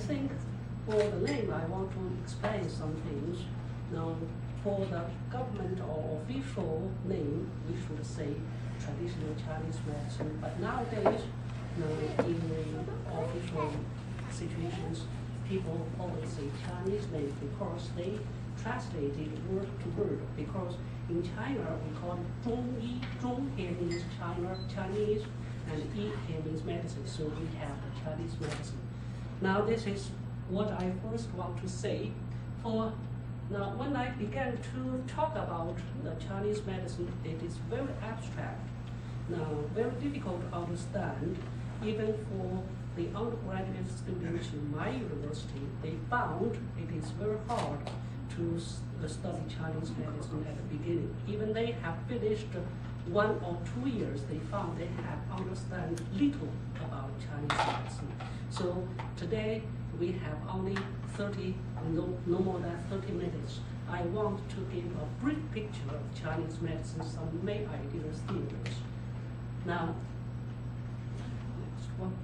think for the name, I want to explain some things. Now, for the government or official name, we should say traditional Chinese medicine. But nowadays, in the official situations, people always say Chinese name because they translated word to word. Because in China, we call it Zhongyi. Zhong here means China, Chinese, and Yi here means medicine. So we have the Chinese medicine. Now, this is what I first want to say. Now, when I began to talk about the Chinese medicine, it is very abstract. Now, very difficult to understand. Even for the undergraduate students in my university, they found it is very hard to study Chinese medicine at the beginning. Even they have finished 1 or 2 years, they found they have understand little about Chinese medicine. So today, we have only no more than 30 minutes. I want to give a brief picture of Chinese medicine, some main ideas, theories. Now, next one.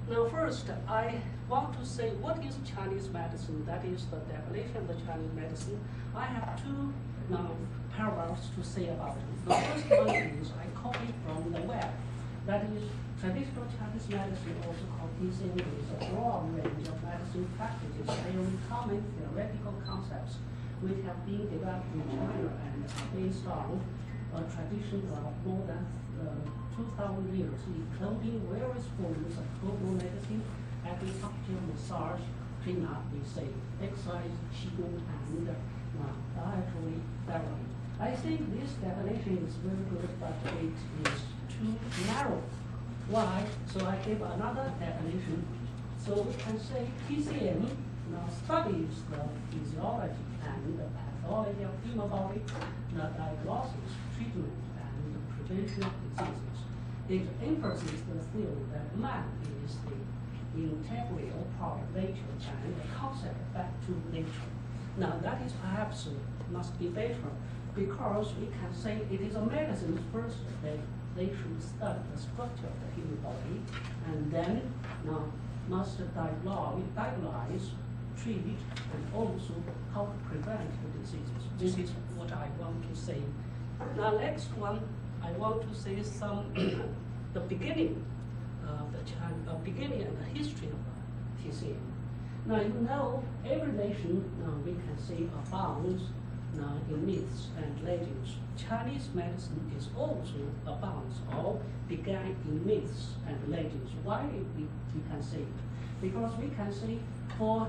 Now first, I want to say what is Chinese medicine? That is the definition of the Chinese medicine. I have two paragraphs to say about it. The first one is I copied from the web. That is traditional Chinese medicine, also called English, is a broad range of medicine practices based common theoretical concepts which have been developed in China and are based on a tradition of more than 2,000 years, including various forms of herbal medicine, acupuncture, massage, cleanup, we say, exercise, qigong, and dietary therapy. I think this definition is very good, but it is too narrow. Why? So I gave another definition. So we can say TCM studies the physiology and the pathology of human body, the diagnosis, treatment, and the prevention of diseases. It emphasizes the theory that man is the integral part of nature and the concept back to nature. Now that is perhaps must be better because we can say it is a medicine first. They should study the structure of the human body and then must diagnose, treat, and also how to prevent the diseases. This is what I want to say. Now, next one, I want to say some the beginning of the beginning and the history of TCM. Now, you know, every nation we can say abounds in myths and legends. Chinese medicine is also abounds or began in myths and legends. Why we can say it? Because we can say for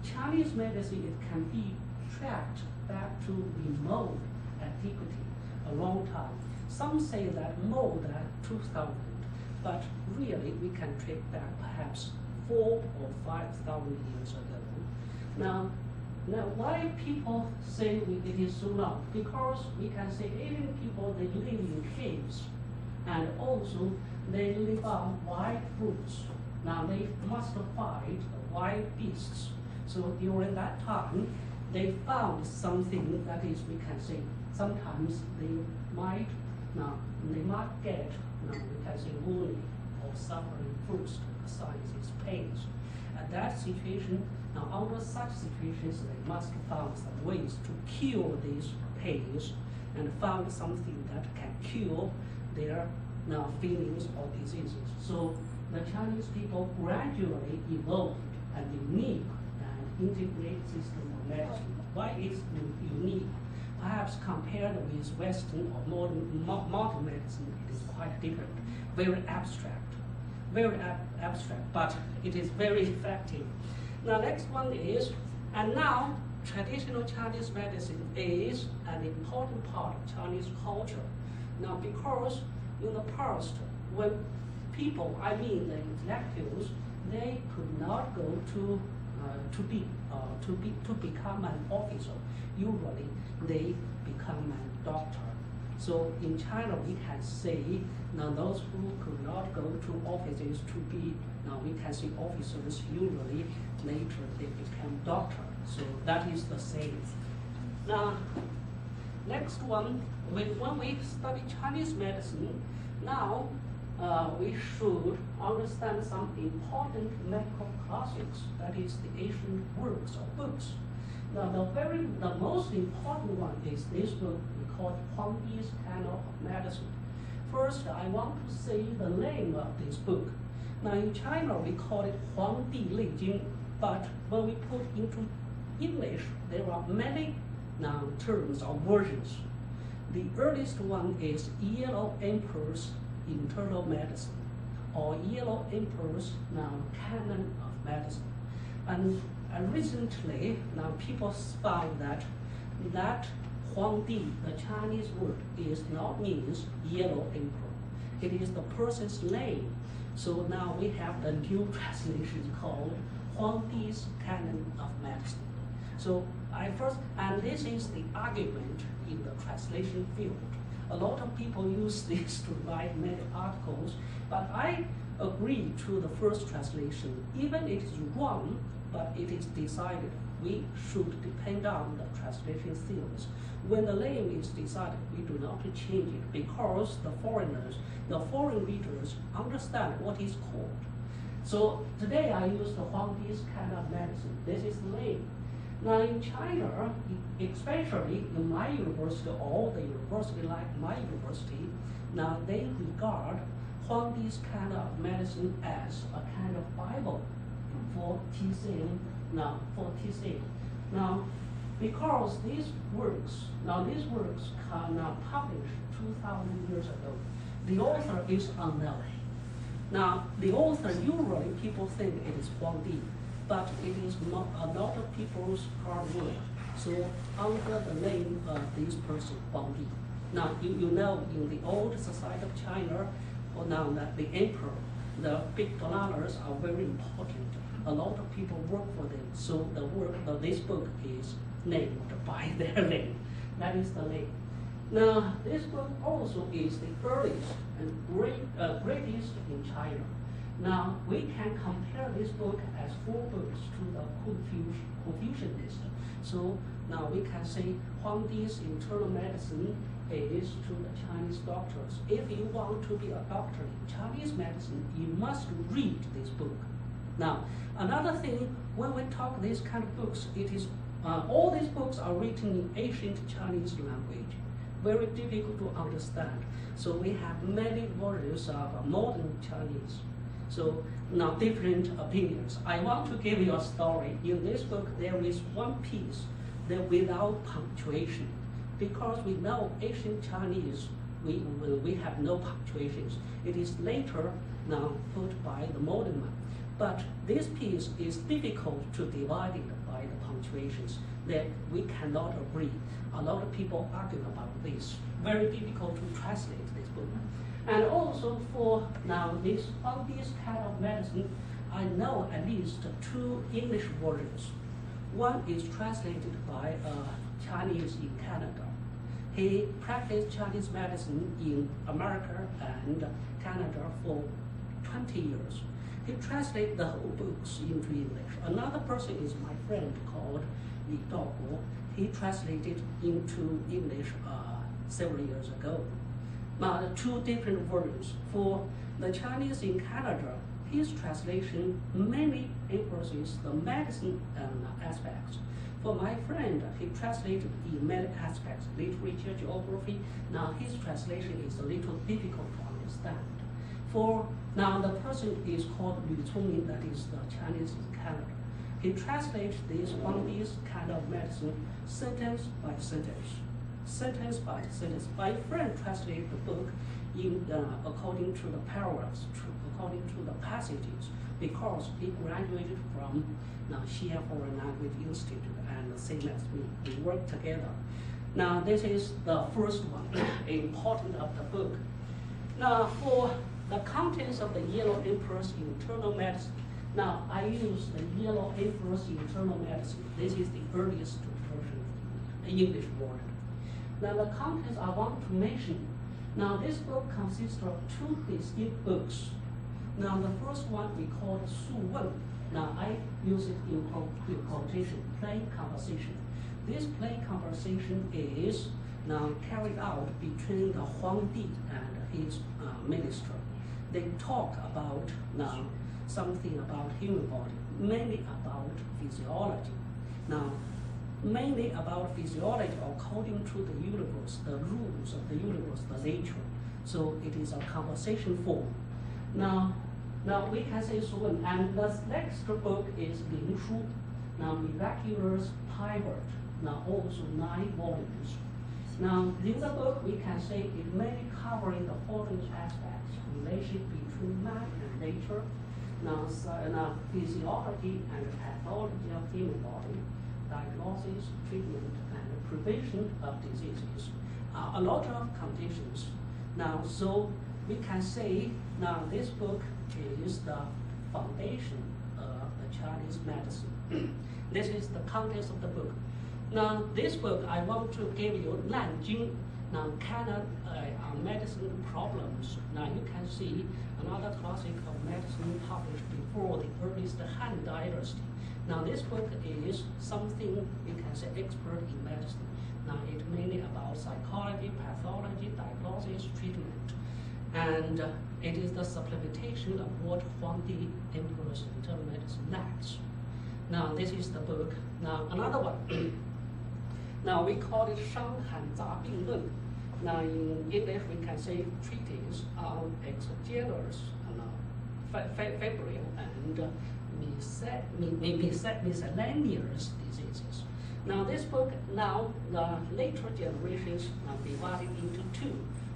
Chinese medicine it can be tracked back to remote antiquity, a long time. Some say that more than 2,000, but really we can track back perhaps 4,000 or 5,000 years ago. Now, why people say it is so long? Because we can say alien people, they live in caves, and also they live on wild fruits. Now they must fight wild beasts. So during that time, they found something that is, we can say, sometimes they might get, we can say, wounded or suffering first, sciences, pains. At that situation, now under such situations, they must find some ways to cure these pains and found something that can cure their feelings or diseases. So the Chinese people gradually evolved a unique and integrated system of medicine. Why is it unique? Perhaps compared with Western or modern medicine, it is quite different, very abstract, but it is very effective. Now, next one is, and now traditional Chinese medicine is an important part of Chinese culture. Now, because in the past, when people, I mean the intellectuals, they could not go to become an officer. Usually, they become a doctor. So in China, we can say now those who could not go to offices to be, now we can say officers, usually later they become doctor. So that is the same. Now, next one, when we study Chinese medicine, now we should understand some important medical classics, that is the ancient works or books. Now, the most important one is this book we call Huang Di's Canon of Medicine. First, I want to say the name of this book. Now, in China, we call it Huang Di Lei Jing, but when we put into English, there are many terms or versions. The earliest one is Yellow Emperor's Internal Medicine, or Yellow Emperor's Canon of Medicine. And recently, people found that Huang Di, the Chinese word, is not means Yellow Emperor. It is the person's name. So now we have the new translation called Huang Di's Canon of Medicine. So and this is the argument in the translation field. A lot of people use this to write many articles, but I agree to the first translation. Even it is wrong, but it is decided. We should depend on the translation theories. When the name is decided, we do not change it because the foreign readers understand what is called. So today I use the Huang Di's Canon of Medicine. This is the name. Now in China, especially in my university or the university like my university, now they regard Huang Di's Canon of Medicine as a kind of Bible for teaching. Now, because these works are published 2,000 years ago, the author is unknown. Now, the author usually people think it is Huang Di, but it is not a lot of people's hard work. So under the name of this person, Huang Di. Now, you know in the old society of China, now that the emperor, the big dollars are very important. A lot of people work for them. So this book is named by their name. That is the name. Now, this book also is the earliest and greatest in China. Now, we can compare this book as 4 books to the Confucianist. So now we can say Huang Di's Internal Medicine is to the Chinese doctors. If you want to be a doctor in Chinese medicine, you must read this book. Now, another thing, when we talk these kind of books, it is all these books are written in ancient Chinese language, very difficult to understand. So we have many versions of modern Chinese. So now different opinions. I want to give you a story. In this book, there is one piece that without punctuation, because we know ancient Chinese, we have no punctuations. It is later now put by the modern one. But this piece is difficult to divide it by the punctuations, that we cannot agree. A lot of people argue about this. Very difficult to translate this book. And also for now this Huang Di's Canon of Medicine, I know at least 2 English versions. One is translated by a Chinese in Canada. He practiced Chinese medicine in America and Canada for 20 years. He translated the whole books into English. Another person is my friend called Inaugural. He translated into English several years ago. Now, the 2 different versions. For the Chinese in Canada, his translation mainly emphasizes the medicine aspects. For my friend, he translated in many aspects, literature, geography. Now, his translation is a little difficult to understand. For now, the person is called Lu Congming, that is the Chinese in Canada. He translates this Huang Di's Canon of Medicine sentence by sentence. Sentence by sentence. My friend translated the book in according to the paragraphs, according to the passages, because he graduated from Xia Foreign Language Institute and same as me. We work together. Now, this is the first one, important of the book. Now, for the contents of the Yellow Emperor's Internal Medicine. Now, I use the Yellow Emperor's Internal Medicine. This is the earliest version, the English version. Now, the contents I want to mention. Now, this book consists of 2 distinct books. Now, the first one we call Su Wen. Now, I use it in quotation, plain conversation. This plain conversation is now carried out between the Huang Di and his minister. they talk about now something about human body, mainly about physiology. Now, mainly about physiology according to the universe, the rules of the universe, the nature. So it is a conversation form. Now we can say so, and the next book is Ling Shu. Now, Miraculous Pivot. Now, also 9 volumes. Now, in the book, we can say it mainly covering the following aspects: relationship between man and nature, now physiology and pathology of human body, diagnosis, treatment, and prevention of diseases. A lot of conditions. Now, so we can say now this book is the foundation of the Chinese medicine. This is the context of the book. Now, this book, I want to give you Nanjing, now canon on medicine problems. Now, you can see another classic of medicine published before the earliest Han Dynasty. Now, this book is something you can say expert in medicine. Now, it's mainly about psychology, pathology, diagnosis, treatment. And it is the supplementation of what Huangdi Emperor's internal medicine lacks. Now, this is the book. Now, another one. Now, we call it Shanghan Za Bing Lun. Now, in English, we can say treatise on exogenous, febrile, and miscellaneous diseases. Now, this book, now the later generations are divided into 2.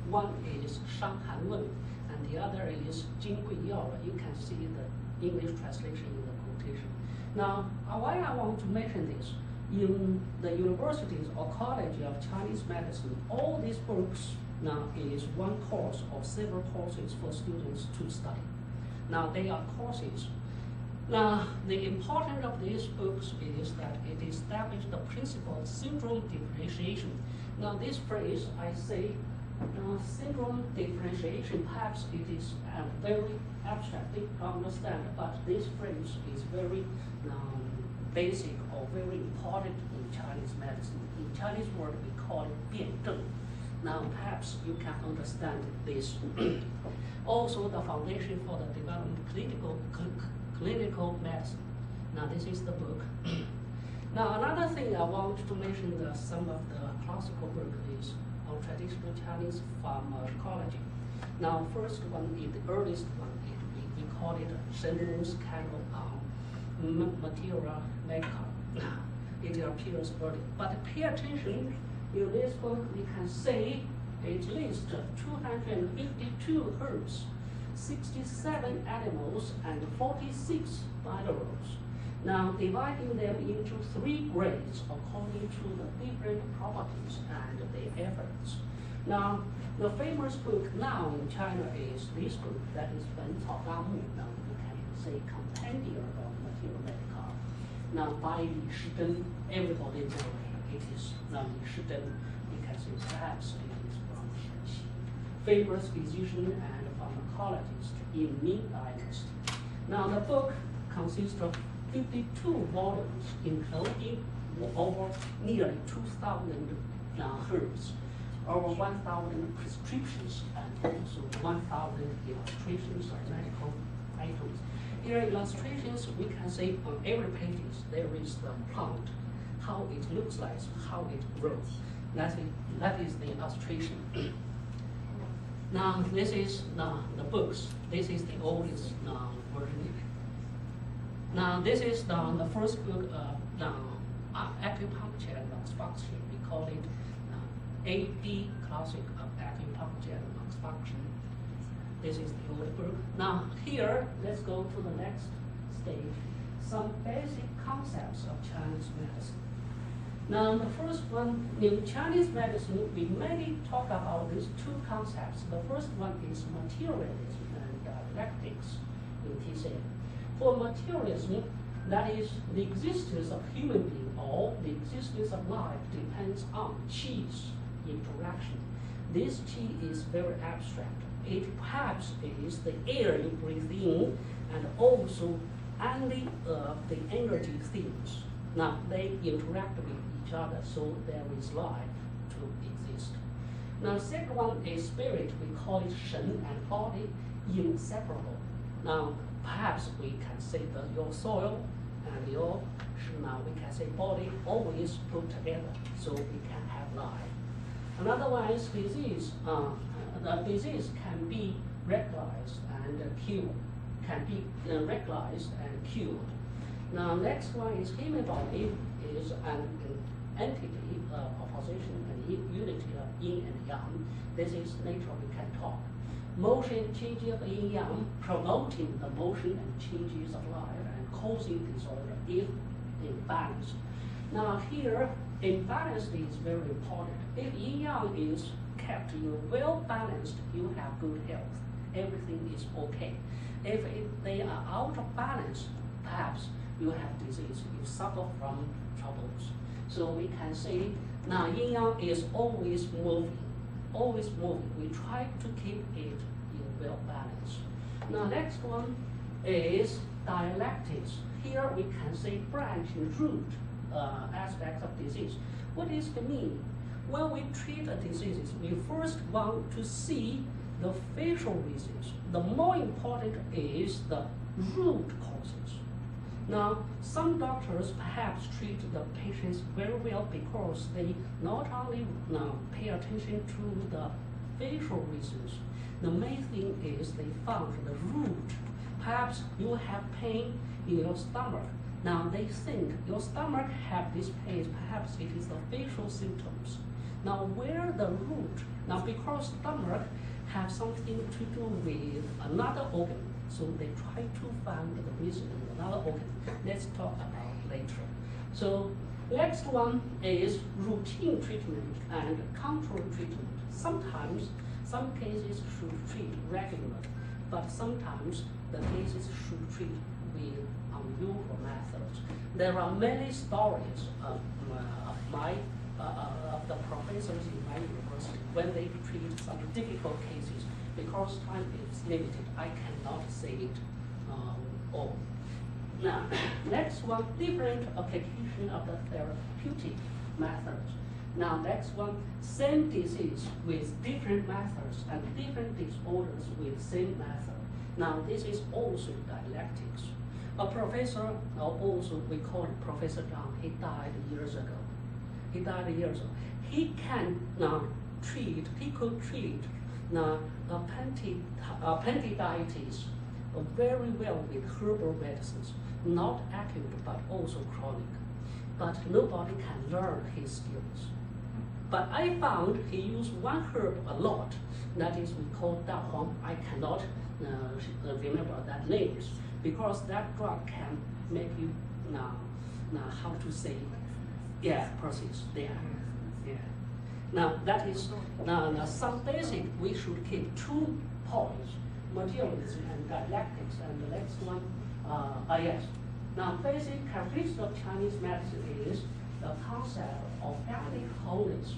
One is Shanghan Wen, and the other is Jing Gui Yao. You can see the English translation in the quotation. Now, why I want to mention this? In the universities or college of Chinese medicine, all these books now is one course or several courses for students to study. Now, they are courses. Now, the importance of these books is that it established the principle of syndrome differentiation. Now, this phrase, I say, syndrome differentiation, perhaps it is very abstract to understand, but this phrase is very basic or very important in Chinese medicine. In Chinese word, we call it 辩证. Now, perhaps you can understand this. Also, the foundation for the development of clinical medicine. Now, this is the book. Now, another thing I want to mention some of the classical work is on traditional Chinese pharmacology. Now, first one is the earliest one. We call it Shen Wu's Canon on Materia Medica. It appears early. But pay attention, in this book we can say it lists 252 herbs, 67 animals, and 46 minerals. Now, dividing them into 3 grades according to the different properties and their effects. Now, the famous book now in China is this book, that is Wen Cao Gang Mu. Now, you can say Compendium of Material Medica. Now, by Li Shiden, everybody knows it is Li Shiden. You can say perhaps it is from Shenxi, famous physician and pharmacologist in Ming Dynasty. Now, the book consists of 52 volumes, including over nearly 2,000 herbs, over 1,000 prescriptions, and also 1,000 illustrations of medical items. Here, illustrations, we can say on every page there is the plant, how it looks like, how it grows. That is the illustration. Now, this is the books. This is the oldest version. Now, this is the first book of acupuncture and acupuncture. We call it A.D. Classic of Acupuncture and Acupuncture. This is the old book. Now, here, let's go to the next stage. Some basic concepts of Chinese medicine. Now, the first one, in Chinese medicine, we mainly talk about these 2 concepts. The first one is materialism and dialectics in TCM. For materialism, that is, the existence of human being or the existence of life depends on Qi's interaction. This Qi is very abstract. It perhaps is the air you breathe in and also only the energy things. Now, they interact with each other, so there is life to exist. Now, second one is spirit. We call it Shen and body. inseparable. Now, perhaps we can say that your soil and your, now we can say body always put together, so we can have life. Another one is disease. The disease can be recognized and cured, can be recognized and cured. Now, next one is human body is an entity, opposition and unity of yin and yang. This is nature we can talk. Motion, changes of yin yang, promoting the motion and changes of life and causing disorder if imbalanced. Now here, imbalance is very important. If yin yang is kept well balanced, you have good health. Everything is okay. If they are out of balance, perhaps you have disease, you suffer from troubles. So we can say, now yin yang is always moving, always moving. We try to keep it in well balance. Now next one is dialectics. Here we can say branch and root aspects of disease. What is the meaning? When we treat a disease, we first want to see the facial reasons. The more important is the root causes. Now, some doctors perhaps treat the patients very well because they not only pay attention to the facial reasons. The main thing is they found the root. Perhaps you have pain in your stomach. Now they think your stomach have this pain, perhaps it is the facial symptoms. Now where the root? Now because stomach have something to do with another organ, so they try to find the reason in another organ. Let's talk about later. So next one is routine treatment and control treatment. Sometimes some cases should treat regularly, but sometimes the cases should treat with unusual methods. There are many stories of the professors in my university when they treat some difficult cases. Because time is limited, I cannot say it all. Now, next one, different application of the therapeutic methods. Now, next one, same disease with different methods and different disorders with same method. Now, this is also dialectics. A professor, also we call it Professor Zhang, he died years ago. He can he could treat appendicitis very well with herbal medicines, not acute but also chronic. But nobody can learn his skills. But I found he used one herb a lot, that is we call Da Huang. I cannot remember that name, because that drug can make you how to say, process there. Yeah. Now that is some basic. We should keep 2 points: materialism and dialectics. And the next one, yes. Now basic characteristic of Chinese medicine is the concept of organic wholeness.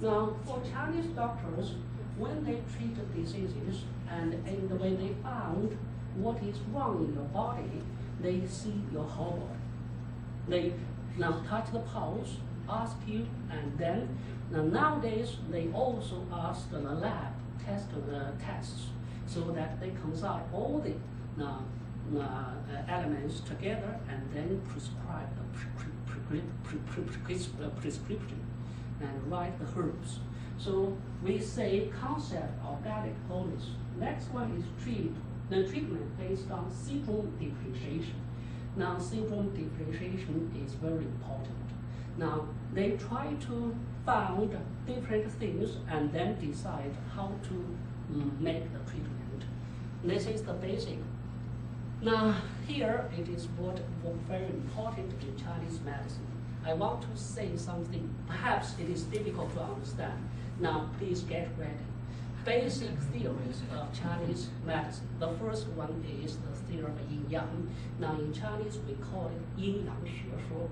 Now for Chinese doctors, when they treat diseases and when they found what is wrong in your body, they see your whole body. They now touch the pulse, ask you, and then nowadays they also ask the lab tests so that they consult all the elements together and then prescribe the prescription and write the herbs. So we say concept of organic wholeness. Next one is treatment based on syndrome differentiation. Now syndrome differentiation is very important. Now they try to find different things and then decide how to make the treatment. This is the basic. Now here it is what very important in Chinese medicine. I want to say something, perhaps it is difficult to understand. Now please get ready. Basic theories of Chinese medicine. The first one is the theory of yin yang. Now in Chinese we call it yin yang 学说.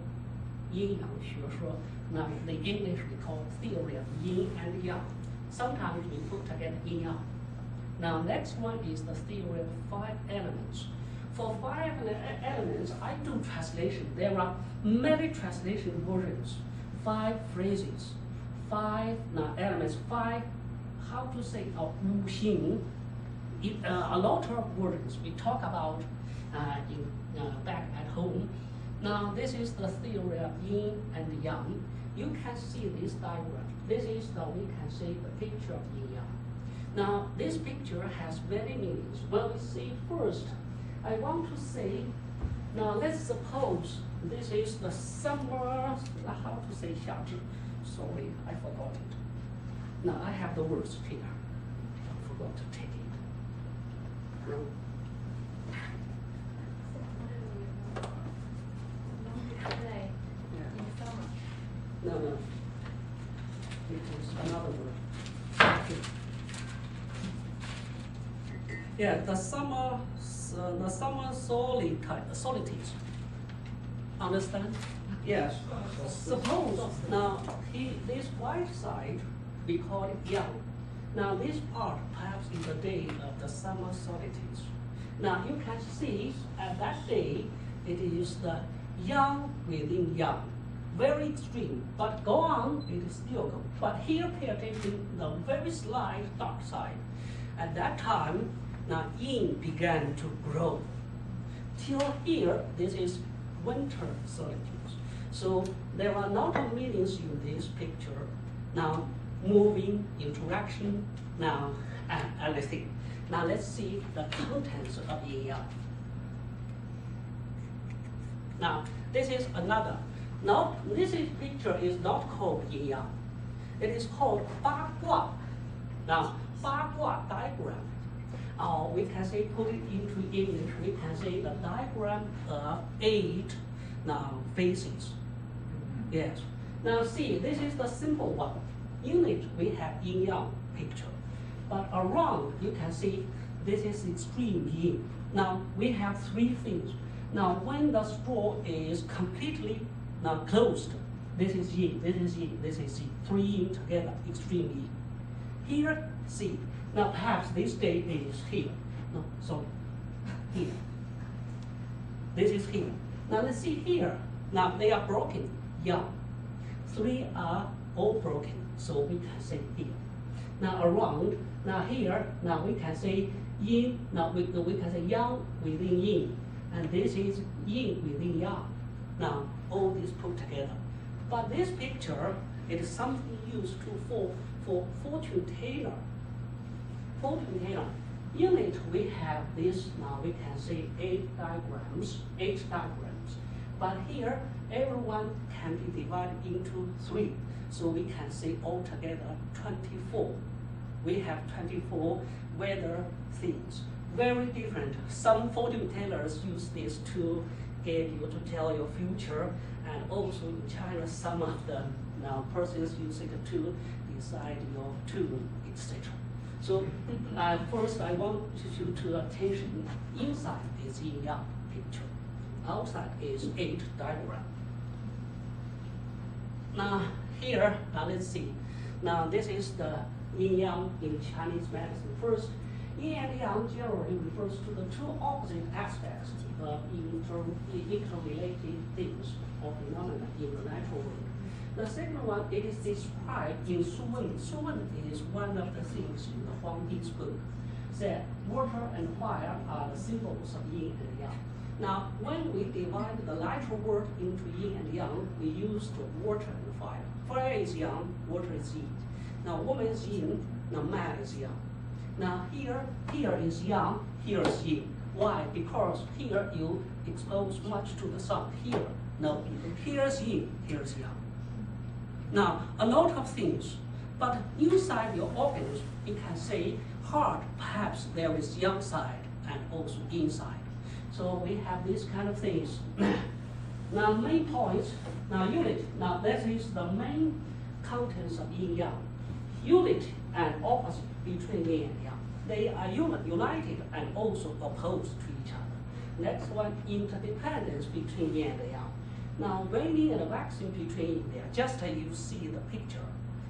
Yin yang 学说. Now in the English we call it theory of yin and yang. Sometimes we put together yin yang. Now next one is the theory of 5 elements. For 5 elements, I do translation. There are many translation versions. 5 phrases, 5 elements, 5, how to say, 五行 a lot of words we talk about back at home. Now this is the theory of yin and yang. You can see this diagram. This is we can say the picture of yin yang. Now this picture has many meanings. When we see first, I want to say, now let's suppose this is the summer, how to say 夏至? Sorry, I forgot it. Now I have the words here. I forgot to take it. No. No. It is another word. Okay. Yeah, the summer solstice. Understand? Yes. Suppose now this white side we call it yang. Now this part perhaps is the day of the summer solstice. Now you can see at that day it is the yang within yang. Very extreme, but go on, it is still go. But here, pay attention, the very slight dark side. At that time, now yin began to grow. Till here, this is winter solstice. So there are a lot of meanings in this picture. Now, moving, interaction, now, and everything. Now let's see the contents of yin yang. Now, this is another. Now, this picture is not called yin yang. It is called ba gua. Now, ba gua diagram. Or we can say, put it into English, we can say the diagram of 8 faces. Yes. Now see, this is the simple one. In it, we have yin yang picture. But around, you can see this is extreme yin. Now, we have 3 things. Now, when the straw is completely closed, this is yin, this is yin, this is yin. 3 yin together, extreme yin. Here, see. Now, perhaps this day is here. No, sorry, here. This is here. Now, let's see here. Now, they are broken, yang. 3 are all broken, so we can say here. Now, around, now here, now we can say yin, now we can say yang within yin. And this is yin within yang. Now, all these put together. But this picture is something used for fortune teller. Fortune teller. In it, we have this, now we can say 8 diagrams. But here, everyone can be divided into 3. So we can say altogether 24. We have 24 weather things. Very different. Some fortune tellers use this to get you to tell your future, and also in China, some of the persons use it to decide your tune, etc. So first, I want you to attention. Inside is yin yang picture. Outside is 8 diagram. Now here, let's see. Now this is the yin yang in Chinese medicine. First, yin and yang generally refers to the 2 opposite aspects of interrelated things or phenomena in the natural world. The second one, it is described in Su Wen. Su Wen is one of the things in the Huang Di's book. That water and fire are the symbols of yin and yang. Now, when we divide the natural world into yin and yang, we use the water and fire. Fire is yang, water is yin. Now, woman is yin, now man is yang. Now here is yang, here is yin. Why? Because here you expose much to the sun. Here, no. Here's yin, here's yang. Now, a lot of things, but inside your organs, you can say heart, perhaps there is yang side and also inside. So we have these kind of things. Now, main points, now unit, now that is the main contents of yin yang. Unit and opposite between yin and yang. They are united and also opposed to each other. Next one, interdependence between yin and yang. Now, waning and waxing between there, just as you see the picture.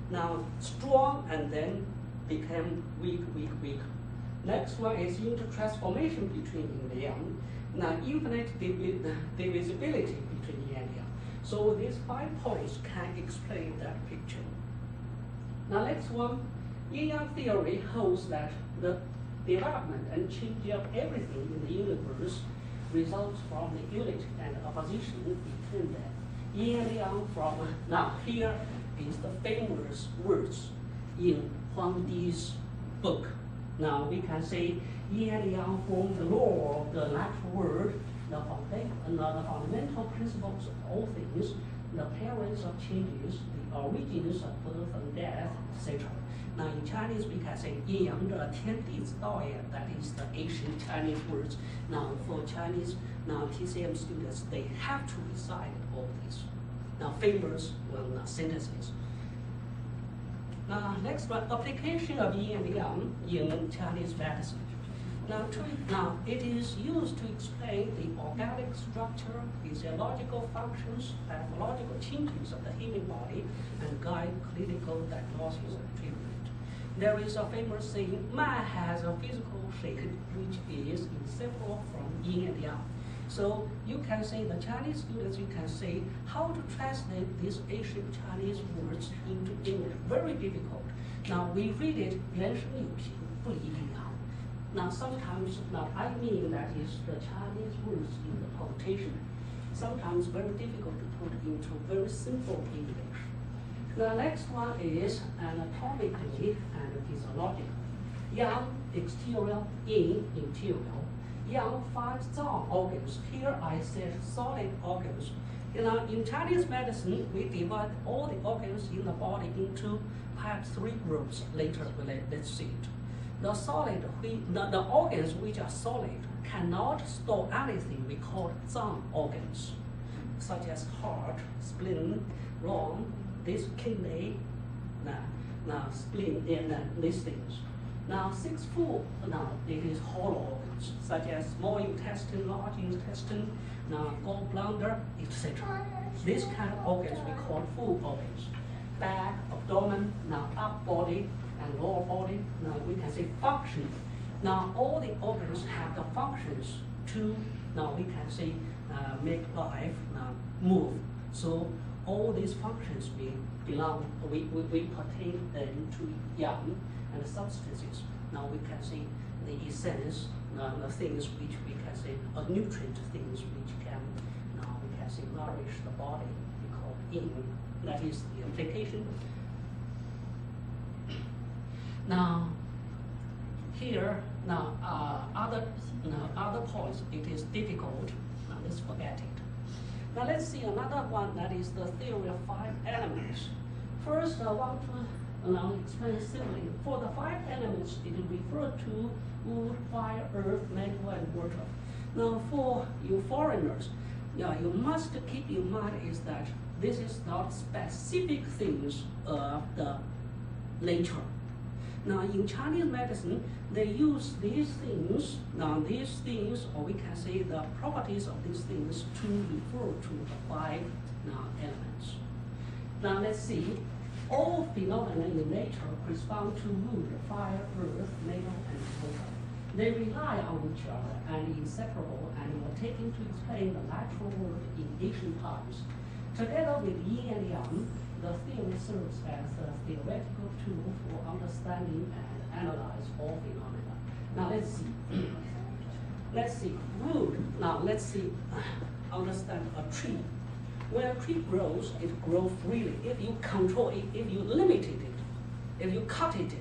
Now, strong and then became weak. Next one is intertransformation between yin and yang. Now, infinite divisibility between yin and yang. So these 5 points can explain that picture. Now, next one, yin yang theory holds that the development and change of everything in the universe results from the unity and opposition between them. Yin and Yang from, now here is the famous words in Huang Di's book. Now we can say Yin and Yang form the law of the natural world, the fundamental principles of all things, the parents of changes, the origins of birth and death, etc. Now in Chinese we can say Yin Yang 的天地之道也, that is the ancient Chinese words. Now for Chinese, now TCM students, they have to recite all these. Now famous sentences. Now next one, application of Yin and Yang in Chinese medicine. Now it is used to explain the organic structure, physiological functions, pathological changes of the human body, and guide clinical diagnosis and treatment. There is a famous saying, man has a physical shape which is inseparable from Yin and Yang. So you can say, the Chinese students, you can say how to translate these ancient Chinese words into English. Very difficult. Now we read it, 原生有形，不离阴阳. Now sometimes, now I mean that is the Chinese words in the quotation. Sometimes very difficult to put into very simple English. The next one is anatomically and physiologically. Yang, exterior, Yin, interior. Yang, 5 zang organs. Here I said solid organs. In Chinese medicine, we divide all the organs in the body into perhaps 3 groups. Later, let's see it. The organs which are solid cannot store anything we call zang organs, such as heart, spleen, lung, this kidney, spleen, and these things. Now 6 full, now it is hollow organs, such as small intestine, large intestine, gallbladder, etc. These kind of organs we call full organs. Back, abdomen, upper body, and lower body, we can say function. Now all the organs have the functions to, we can say, make life move. So all these functions we pertain to Yang and the substances. Now we can say the essence, the things which we can say are nutrient things which can, we can say nourish the body. We call Yin. That is the application. Now here, other points it is difficult. Now let's forget it. Now let's see another one, that is the theory of 5 elements. First, I want to explain simply. For the 5 elements, it refers to wood, fire, earth, metal, and water. Now for you foreigners, you must keep in mind is that this is not specific things of the nature. Now in Chinese medicine, they use these things, or we can say the properties of these things to refer to the 5 elements. Now let's see, all phenomena in nature correspond to wood, fire, earth, metal, and water. They rely on each other and inseparable and were taken to explain the natural world in ancient times. Together with Yin and Yang, the theory serves as a theoretical tool for understanding and analyze all phenomena. Now let's see. Let's see wood. Now let's see. Understand a tree. When a tree grows, it grows freely. If you control it, if you limit it, if you cut it,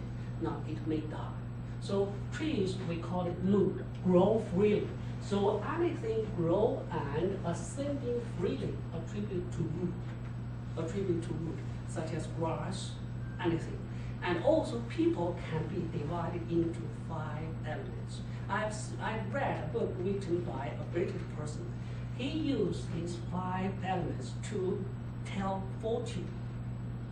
now it may die. So trees, we call it wood, grow freely. So anything grow and ascending freely attribute to wood, such as grass, anything. And also people can be divided into 5 elements. I've read a book written by a British person. He used these 5 elements to tell fortune,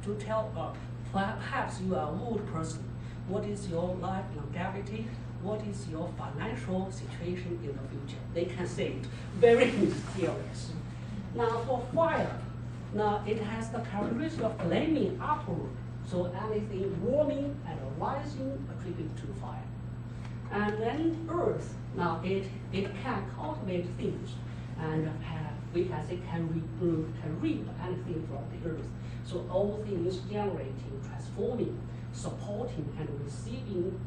to tell perhaps you are a wood person. What is your life longevity? What is your financial situation in the future? They can say it very mysterious. Now for fire, now it has the characteristic of flaming upward. So anything warming and rising attribute to fire. And then earth, now it can cultivate things and we can say can reap anything from the earth. So all things generating, transforming, supporting and receiving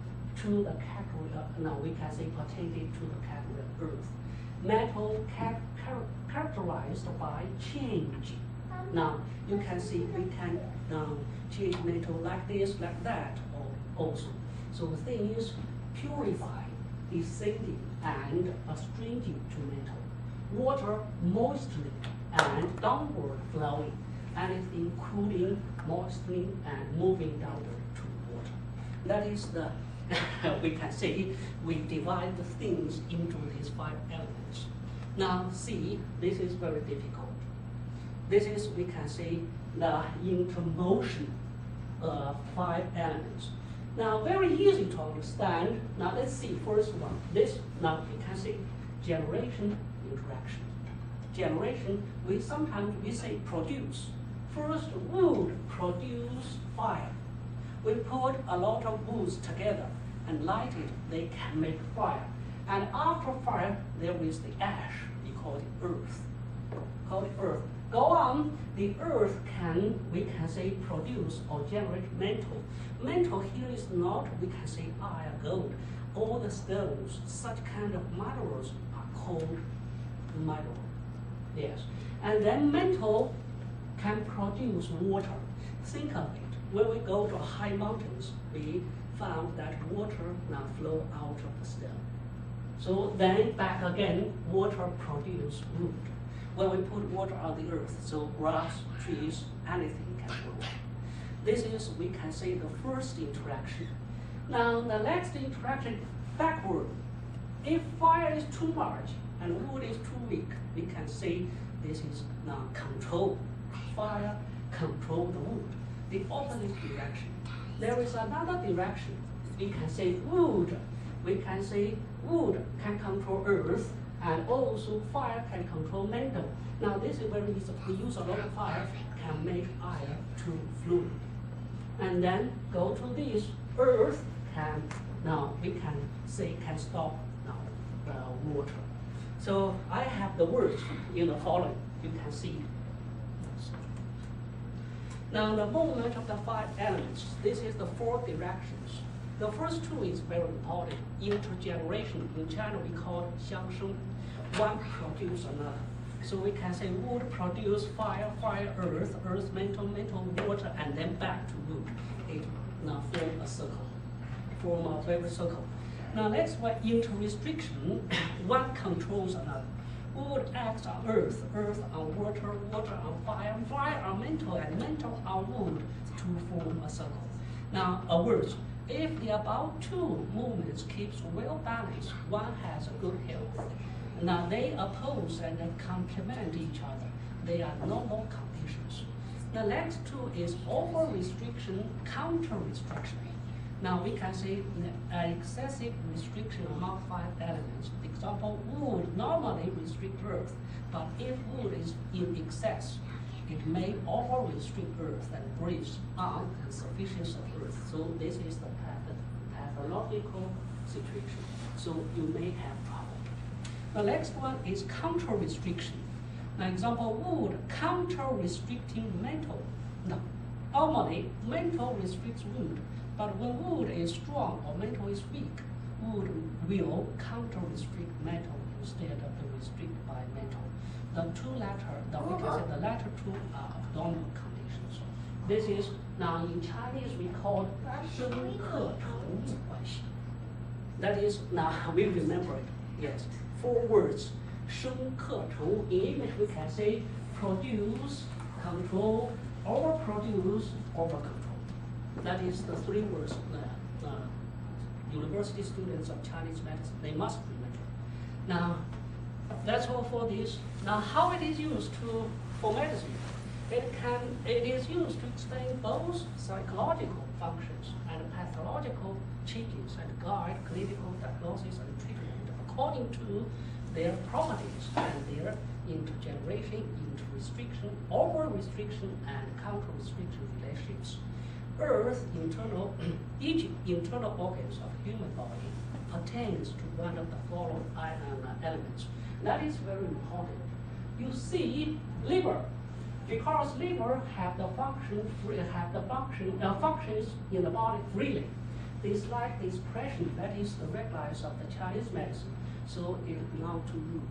to the category of, now we can say pertaining to the category of earth. Metal characterized by change. Now you can see we can change metal like this, like that, also. So the thing is purifying, descending, and astringent to metal. Water moistening and downward flowing. Anything cooling, moistening, and moving downward to water. That is the, we can say, we divide the things into these 5 elements. Now see, this is very difficult. This is, we can say, the intermotion of 5 elements. Now, very easy to understand. Now, let's see first one. This, now we can say generation, interaction. Generation, sometimes we say produce. First, wood produce fire. We put a lot of woods together and light it, they can make fire. And after fire, there is the ash, we call it earth. Go on, the earth can, we can say, produce or generate metal. Metal here is not, we can say, iron, gold. All the stones, such kind of minerals are called mineral. Yes. And then metal can produce water. Think of it. When we go to high mountains, we found that water now flow out of the stone. So then back again, water produce wood. When we put water on the earth, so grass, trees, anything can grow. This is, we can say, the first interaction. Now the next interaction, backward. If fire is too much and wood is too weak, we can say this is now control. Fire control the wood. The opposite direction. There is another direction. We can say wood. We can say wood can control earth, and also fire can control metal. Now this is very easy. We use a lot of fire, can make iron to fluid. And then go to this, earth can, now we can say can stop now the water. So I have the words in the following, you can see. Now the movement of the 5 elements, this is the 4 directions. The first 2 is very important. Intergeneration, in China we call it 相生. One produce another. So we can say wood produce fire, fire earth, earth metal, metal water, and then back to wood. It now form a circle, form a very circle. Now next one, interrestriction. One controls another. Wood acts on earth, earth on water, water on fire, fire on metal, and metal on wood to form a circle. Now a word. If the above 2 movements keeps well balanced, one has a good health. Now they oppose and they complement each other. They are normal conditions. The next 2 is over-restriction, counter-restriction. Now we can say excessive restriction among 5 elements. For example, wood normally restrict earth, but if wood is in excess, it may over-restrict earth and breathe on insufficiency of earth. So this is the pathological situation. So you may have trouble. The next one is counter-restriction. An example, wood counter-restricting metal. Now, normally, metal restricts wood, but when wood is strong or metal is weak, wood will counter-restrict metal instead of the restricted by metal. The 2 latter, we can say the latter 2 are abnormal conditions. This is, now in Chinese we call 生克成关系. That is, now we remember it, yes. 4 words, 生克成, in English we can say produce, control, overproduce, overcontrol. That is the 3 words university students of Chinese medicine, they must remember. Now, that's all for this. Now, how it is used for medicine? It is used to explain both psychological functions and pathological changes and guide clinical diagnosis and treatment according to their properties and their intergeneration, interrestriction, over-restriction, and counter-restriction relationships. Earth, each internal organs of human body pertains to one of the following elements. That is very important. You see, liver, because liver have the functions in the body freely. this like this expression, that is the recognize of the Chinese medicine. So it belongs to wood.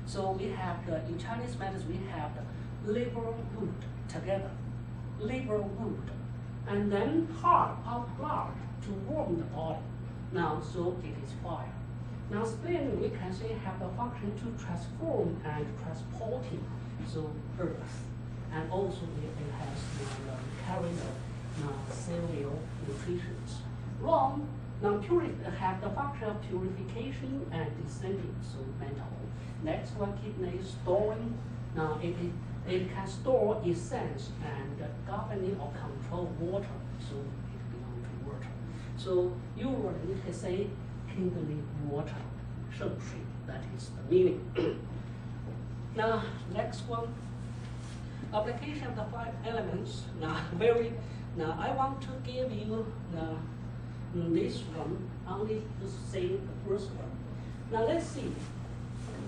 So we have the, in Chinese medicine, we have the liver wood together, liver wood, and then heart of blood to warm the body. Now, so it is fire. Now, spleen, we can say, have the function to transform and transporting, so earth, and also it has carry the cellular nutrition. Lung, now have the function of purification and descending, so mental. Next one, kidney storing. Now it can store essence and governing or control water, so it belongs to water. So usually we can say kidney water, 肾水, that is the meaning. Now next one, application of the 5 elements. Now I want to give you this one, only to say the first one. Now let's see.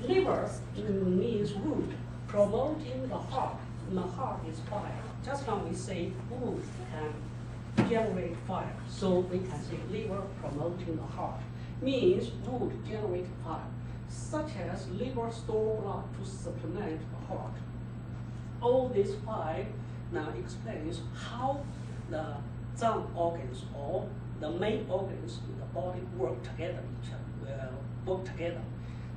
Liver means wood, promoting the heart. The heart is fire. Just now we say wood can generate fire. So we can say liver promoting the heart. Means wood generate fire, such as liver store blood to supplement the heart. All these 5 now explains how the Zhang organs or the main organs in the body work together,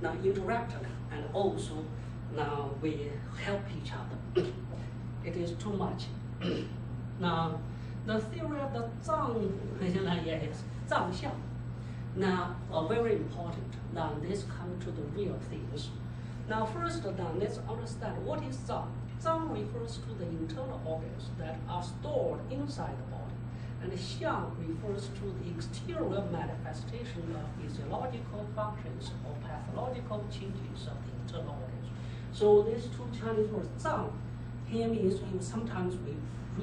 now interact, and also now we help each other. It is too much. Now the theory of the Zhang, yes, Zhang Xiang, now are very important. Now let's come to the real things. Now first, now let's understand what is Zhang. Zhang refers to the internal organs that are stored inside the body, and Xiang refers to the exterior manifestation of physiological functions or pathological changes of the internal organs. So these 2 Chinese words, Zhang, here means sometimes we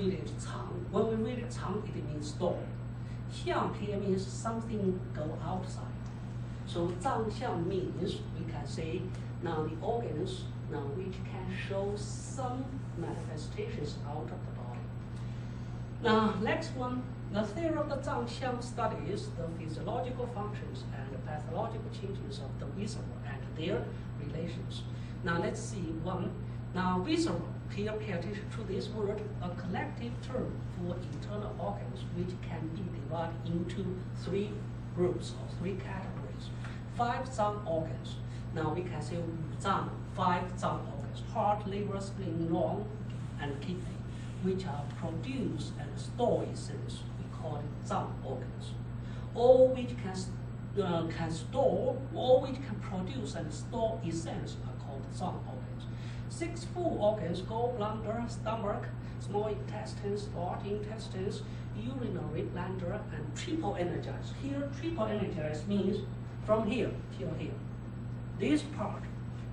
read it Cang. When we read it Cang, it means store. Xiang here means something go outside. So Zhang Xiang means we can say now the organs now which can show some manifestations out of the body. Now next one, the theory of the Zhang Xiang studies the physiological functions and the pathological changes of the viscera and their relations. Now let's see one. Now viscera, here pay attention to this word, a collective term for internal organs which can be divided into 3 groups or 3 categories. 5 Zhang organs. Now we can say Zhang, 5 Zhang organs, heart, liver, spleen, lung, and kidney, which are produced and store essence. We call it Zhang organs. All which can store, all which can produce and store essence are called Zhang organs. 6 full organs, gallbladder, stomach, small intestines, large intestines, urinary bladder, and triple energized. Here, triple energized means from here till here. This part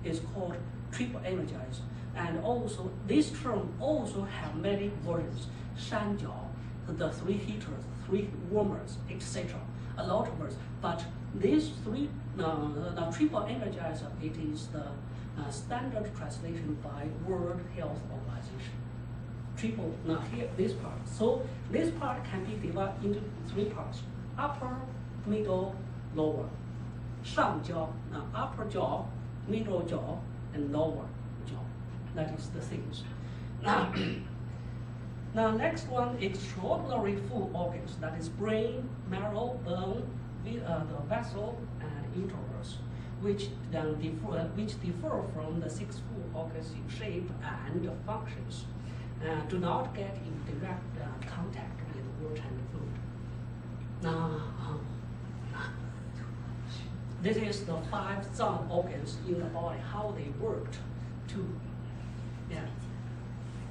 is called triple energized, and also this term also have many versions. Shanjiao, the 3 heaters, 3 warmers, etc. A lot of words, but these 3, the triple energizer, it is the standard translation by World Health Organization. Triple, now here, this part. So this part can be divided into 3 parts: upper, middle, lower. 上焦, now upper jaw, middle jaw, and lower jaw. That is the things. Now next one, extraordinary full organs. That is brain, marrow, bone, the vessel, and uterus, which differ from the 6 full organs in shape and functions. Do not get in direct contact with water and food. Now, this is the 5 Zhang organs in the body, how they worked too. Yeah.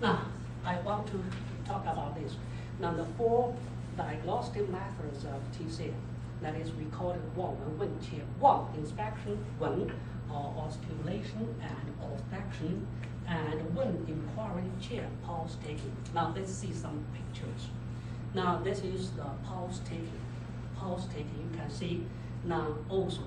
Now, I want to talk about this. Now, the 4 diagnostic methods of TCM, that is, we call it Wang Wen Qie. Wang, inspection, Wen, or stimulation and olfaction, and Wen, inquiry, Qie, pulse taking. Now, let's see some pictures. Now, this is the pulse taking. Pulse taking, you can see now also.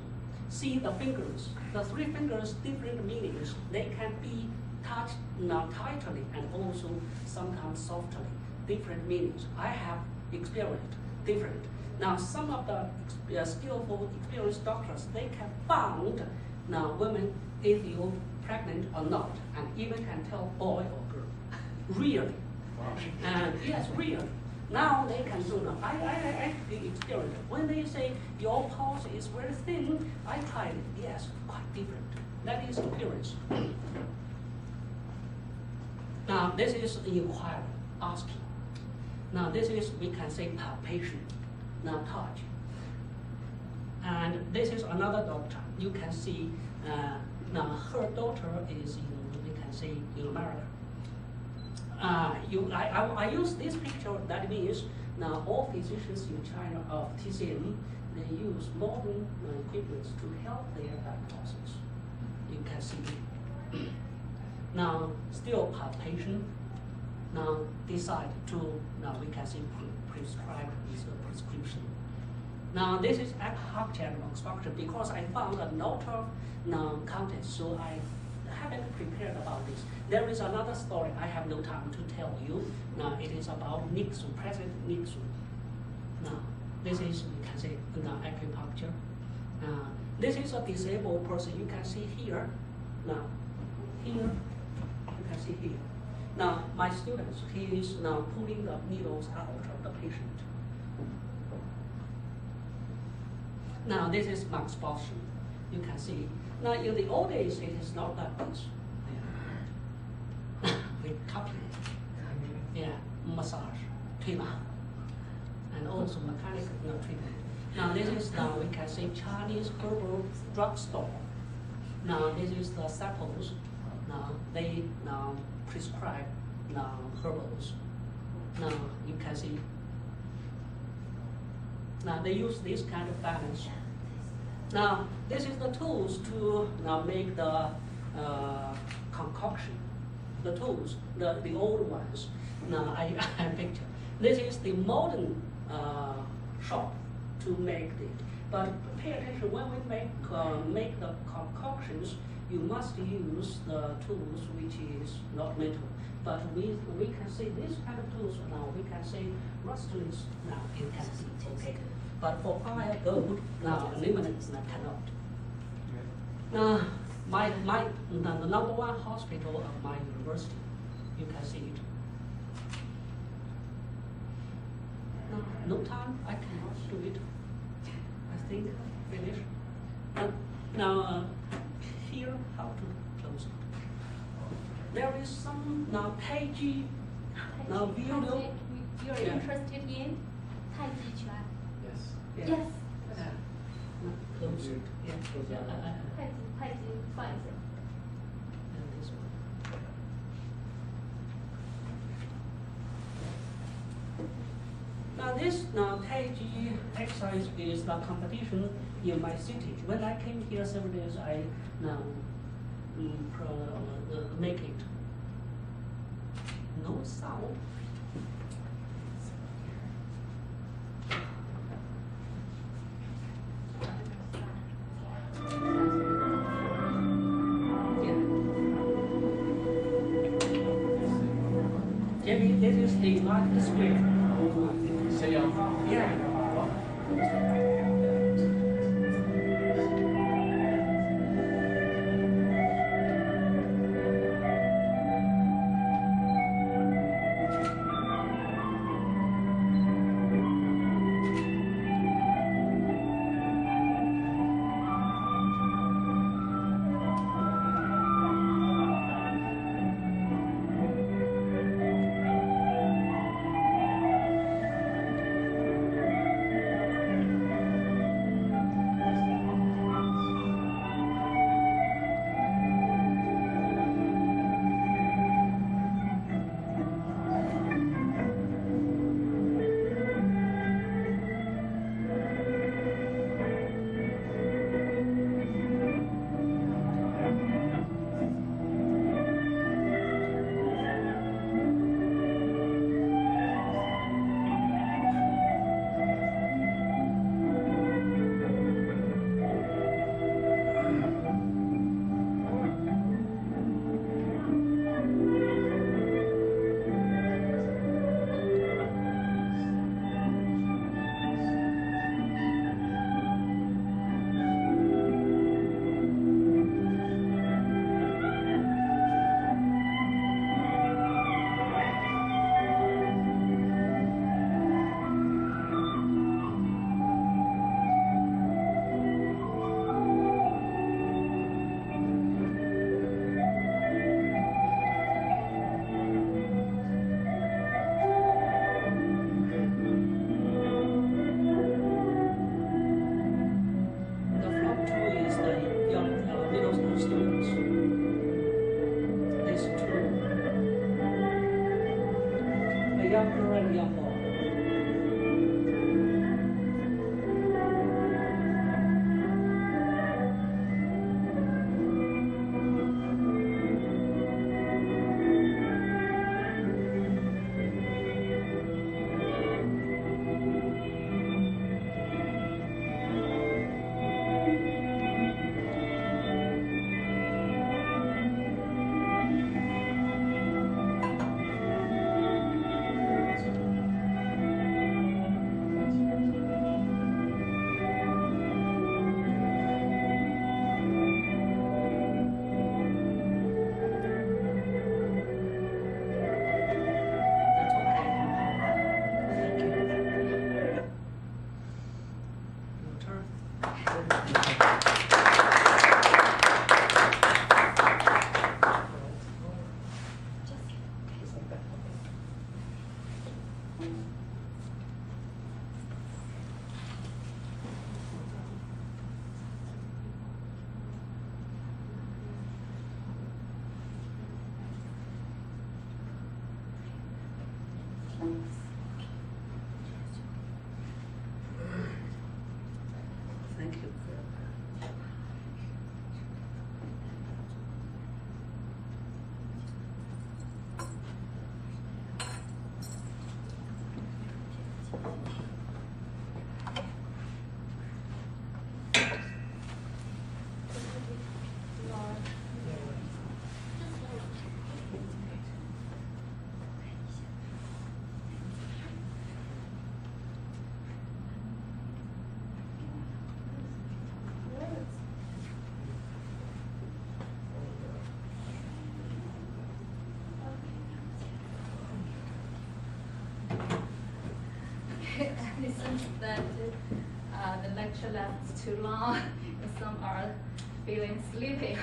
See the fingers. The 3 fingers, different meanings. They can be touched now tightly and also sometimes softly. Different meanings. I have experienced different. Now, some of the skillful, experienced doctors, they can found now women if you pregnant or not, and even can tell boy or girl, really. And yes, really. Now they can do now. I experienced when they say your pulse is very thin. I tried it. Yes, quite different. That is appearance. Now this is inquiry, asking. Now this is we can say palpation. Now touch. And this is another doctor. You can see now her daughter is in we can say in America. I use this picture. That means now all physicians in China of TCM, they use modern equipment to help their diagnosis. You can see. Now still palpation. Now decide to now we can see prescribe this prescription. Now this is architecture structure because I found a lot of content, so I haven't prepared about this. There is another story I have no time to tell you. Now it is about Nixon, President Nixon. Now this is we can say acupuncture. This is a disabled person. You can see here. Now here you can see here. Now my students, he is now pulling the needles out of the patient. Now this is Max Boston. You can see. Now in the old days, it is not like this. With cupping, massage, treatment, and also mechanical treatment. Now this is now we can say Chinese herbal drugstore. Now this is the samples. Now they now prescribe now herbals. Now you can see. Now they use this kind of balance. Now this is the tools to now make the concoction. The tools, the old ones. Now I picture. This is the modern shop to make it. But pay attention when we make the concoctions. You must use the tools which is not metal. But we can say this kind of tools now. We can say rustless now. You can see okay. But for fire gold now aluminum cannot. Now the number one hospital of my university. You can see it. No time. I cannot do it. I think finish. Now here how to close it. There is some now Taiji now video. You're interested in Taiji Chuan? Yes. Yes. Yes. Close it. Yeah. Taiji Chuan. And this one. Now this Taiji exercise is the competition in my city. When I came here 7 days, I now make it. No sound. Jamie, this is the large square. Yeah. the young girl and young boy. Thank you. It seems that the lecture lasts too long, and some are feeling sleepy.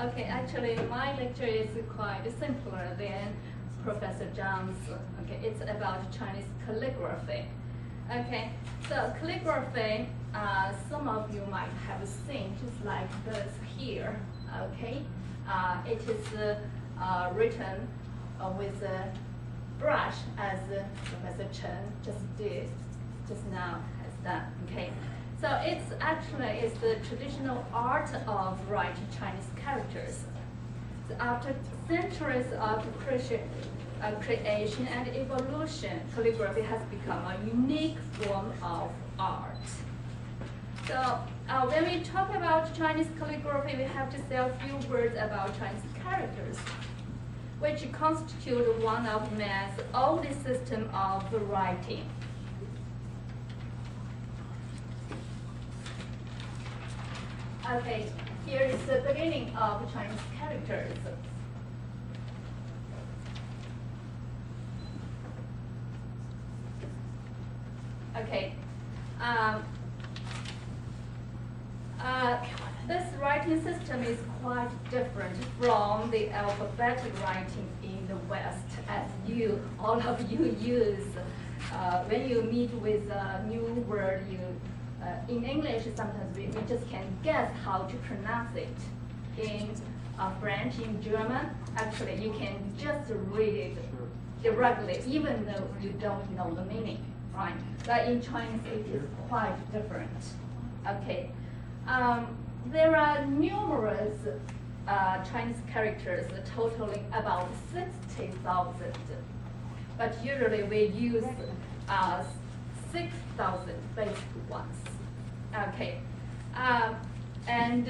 Okay, actually, my lecture is quite simpler than Professor Zhang's. Okay, it's about Chinese calligraphy. Okay, so calligraphy, some of you might have seen, just like this here. Okay, it is written with a brush, as Professor Chen just did, just now has done. Okay, so it's the traditional art of writing Chinese characters. So after centuries of creation and evolution, calligraphy has become a unique form of art. So when we talk about Chinese calligraphy, we have to say a few words about Chinese characters, which constitute one of man's oldest system of writing. Okay, here is the beginning of Chinese characters. Okay, this writing system is quite different from the alphabetic writing in the West, as all of you use when you meet with a new word. In English, sometimes we just can guess how to pronounce it. In French, in German, actually you can just read it directly, even though you don't know the meaning, right? But in Chinese, it is quite different. Okay. There are numerous Chinese characters totaling about 60,000, but usually we use 6,000 basic ones. Okay, and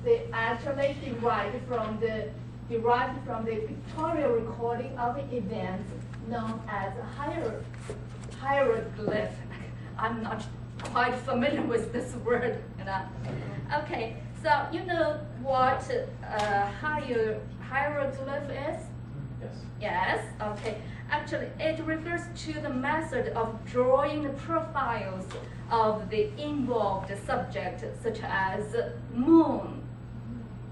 they actually derived from the pictorial recording of events known as hieroglyph. I'm not quite familiar with this word, you know. Okay, so you know what hieroglyph is? Yes. Yes, okay. Actually, it refers to the method of drawing the profiles of the involved subject, such as moon,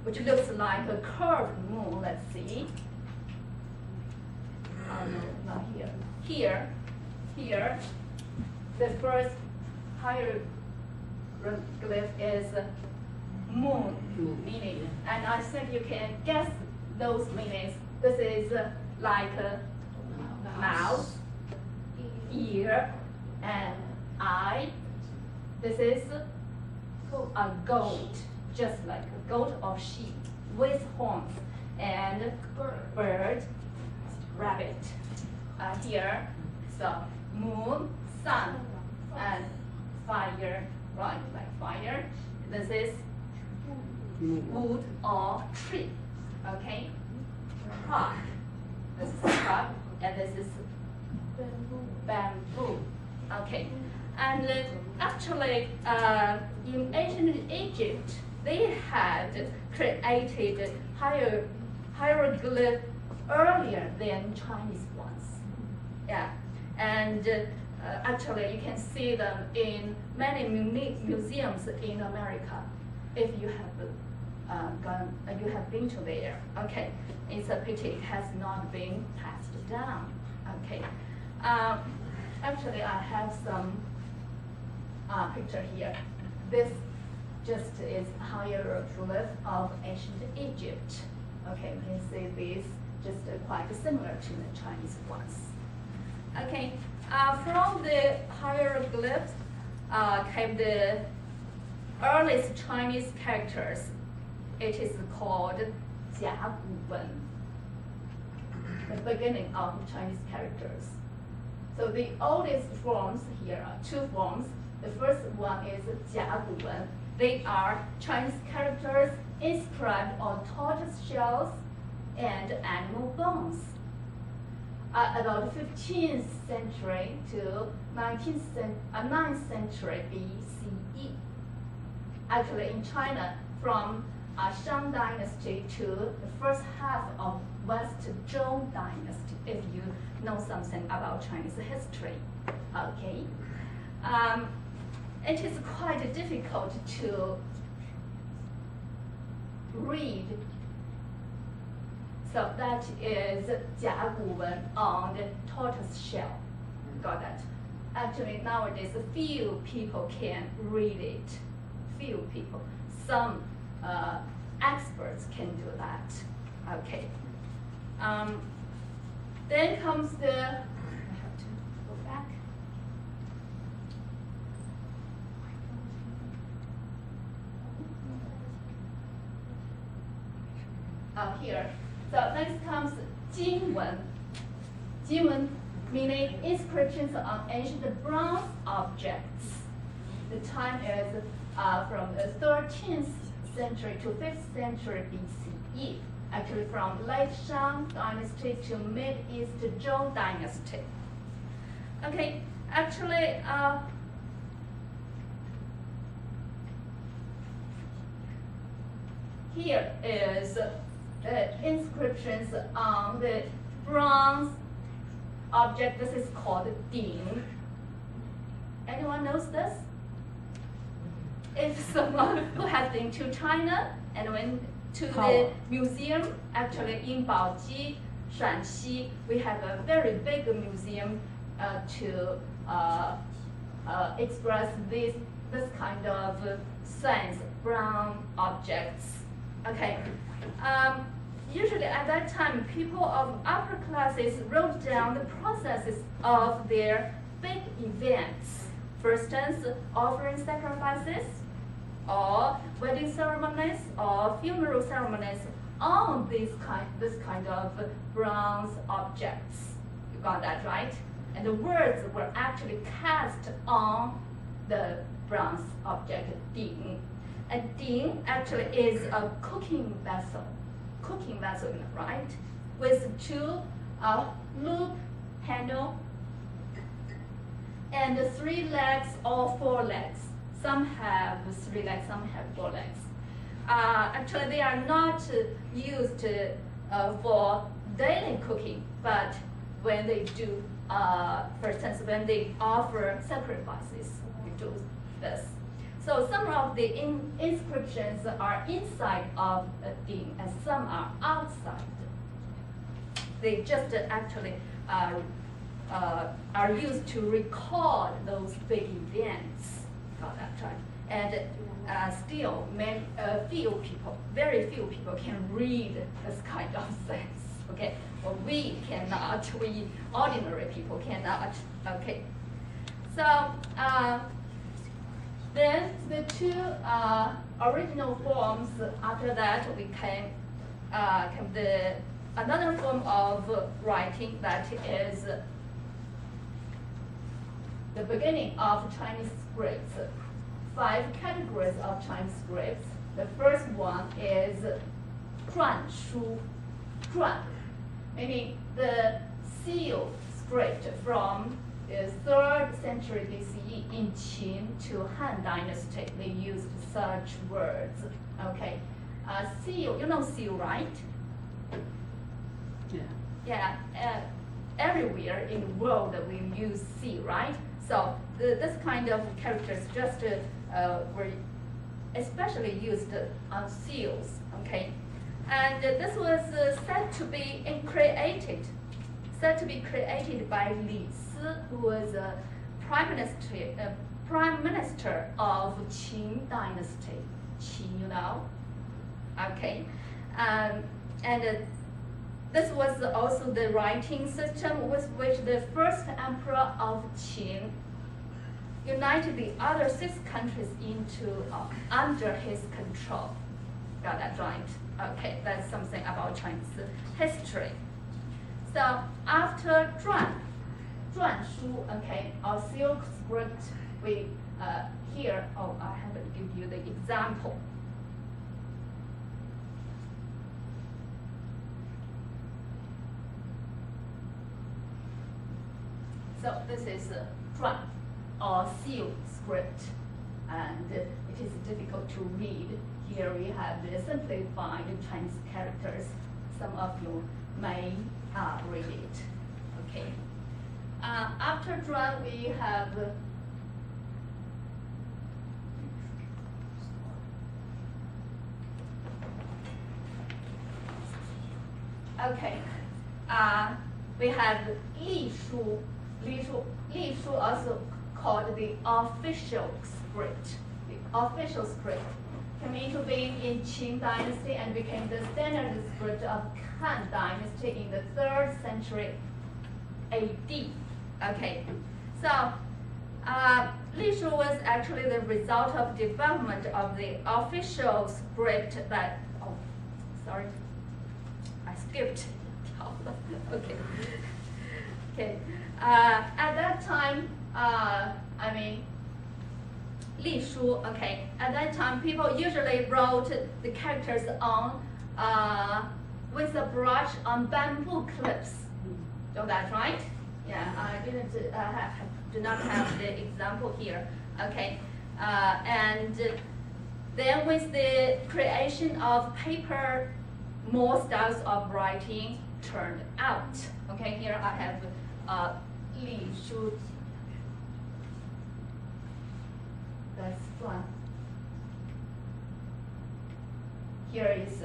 which looks like a curved moon. Let's see. Oh, no, not here. Here, the first hieroglyph is moon meaning, and I think you can guess those meanings. This is like mouth, ear, and eye. This is a goat, just like a goat or sheep with horns, and bird, rabbit. Here, so moon, sun, and fire, right, like fire. This is wood or tree, okay? Rock, this is rock, and this is bamboo, okay? And actually, in ancient Egypt, they had created hieroglyphs earlier than Chinese ones. Yeah, and actually, you can see them in many museums in America. If you have been to there, okay. It's a pity it has not been passed down. Okay. Actually, I have some picture here. This just is hieroglyph of ancient Egypt. Okay, you can see these just quite similar to the Chinese ones. Okay, from the hieroglyphs came the earliest Chinese characters. It is called 甲骨文, the beginning of Chinese characters. So the oldest forms here are two forms. The first one is 甲骨文. They are Chinese characters inscribed on tortoise shells and animal bones. About 15th century to 9th century BCE. Actually, in China, from Shang Dynasty to the first half of West Zhou Dynasty, if you know something about Chinese history. Okay. It is quite difficult to read. So that is 甲骨文 on the tortoise shell. Got that? Actually, nowadays, few people can read it. Few people. Some experts can do that. Okay. Then comes the, I have to go back. Here. So next comes 经文. 经文 meaning inscriptions on ancient bronze objects. The time is from the 13th century to 5th century BCE. Actually from late Shang Dynasty to mid-East Zhou Dynasty. Okay, actually, here is the inscriptions on the bronze object. This is called ding. Anyone knows this? If someone who has been to China and went to the museum, actually in Baoji, Shanxi, we have a very big museum to express this kind of science, brown objects. Okay. Usually at that time, people of upper classes wrote down the processes of their big events. For instance, offering sacrifices, or wedding ceremonies, or funeral ceremonies on this kind of bronze objects. You got that right? And the words were actually cast on the bronze object, ding. And ding actually is a cooking vessel, right? With two loop handle and 3 legs or 4 legs. Some have 3 legs, some have 4 legs. Actually, they are not used for daily cooking, but when they do, for instance, when they offer sacrifices, we do this. So some of the inscriptions are inside of the ding, and some are outside. They just actually are used to record those big events. Got that right? And still, very few people can read this kind of things. Okay, or we cannot, we ordinary people cannot, okay. So then the two original forms, after that we came another form of writing that is the beginning of Chinese scripts. 5 categories of Chinese scripts. The first one is 篆书, 篆, meaning the seal script from the 3rd century BCE in Qin to Han Dynasty. They used such words. Okay, seal, you know seal, right? Yeah. Yeah, everywhere in the world we use seal, right? So this kind of characters just were especially used on seals, okay? And this was said to be created by Li Si, who was a prime minister of Qin Dynasty. Qin, you know, okay, and this was also the writing system with which the first emperor of Qin united the other 6 countries into under his control. Got that right? Okay, that's something about Chinese history. So after 篆书, okay, or seal script, we here. Oh, I haven't given you the example. So this is 篆or seal script, and it is difficult to read. Here we have the simplified Chinese characters. Some of you may read it. Okay. After 篆, we have okay. We have 隶书. 隶书 also called the official script. The official script came into being in Qin Dynasty and became the standard script of Han Dynasty in the 3rd century AD. Okay, so 隶书 was actually the result of development of the official script that, oh, sorry, I skipped. Okay. Okay. At that time, I mean, 隶书, okay. At that time, people usually wrote the characters on with a brush on bamboo clips. So that's right. Yeah, I do not have the example here. Okay, and then with the creation of paper, more styles of writing turned out. Okay, here I have 隶书. That's one. Here is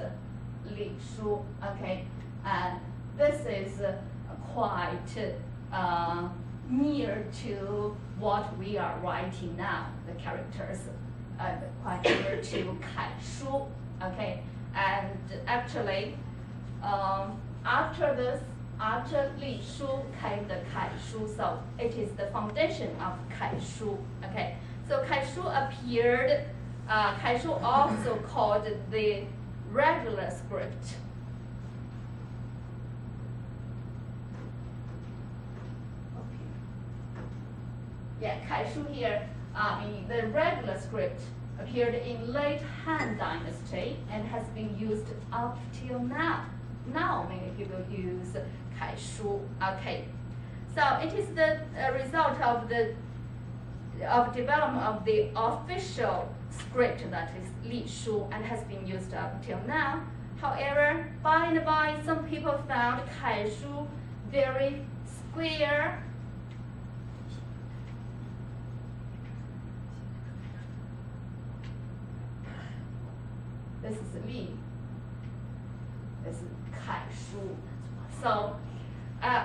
隶书. Okay, and this is quite near to what we are writing now. The characters quite near to 楷书. Okay, and actually, after this. After 隶书 came the 楷书, so it is the foundation of 楷书. Okay, so 楷书 appeared. 楷书 also called the regular script. Okay. Yeah, 楷书 here, in the regular script, appeared in late Han Dynasty and has been used up till now. Now many people use 楷书. Okay, so it is the result of the development of the official script, that is 隶书, and has been used up till now. However, by and by, some people found 楷书 very square. This is 隶. This is 楷书. So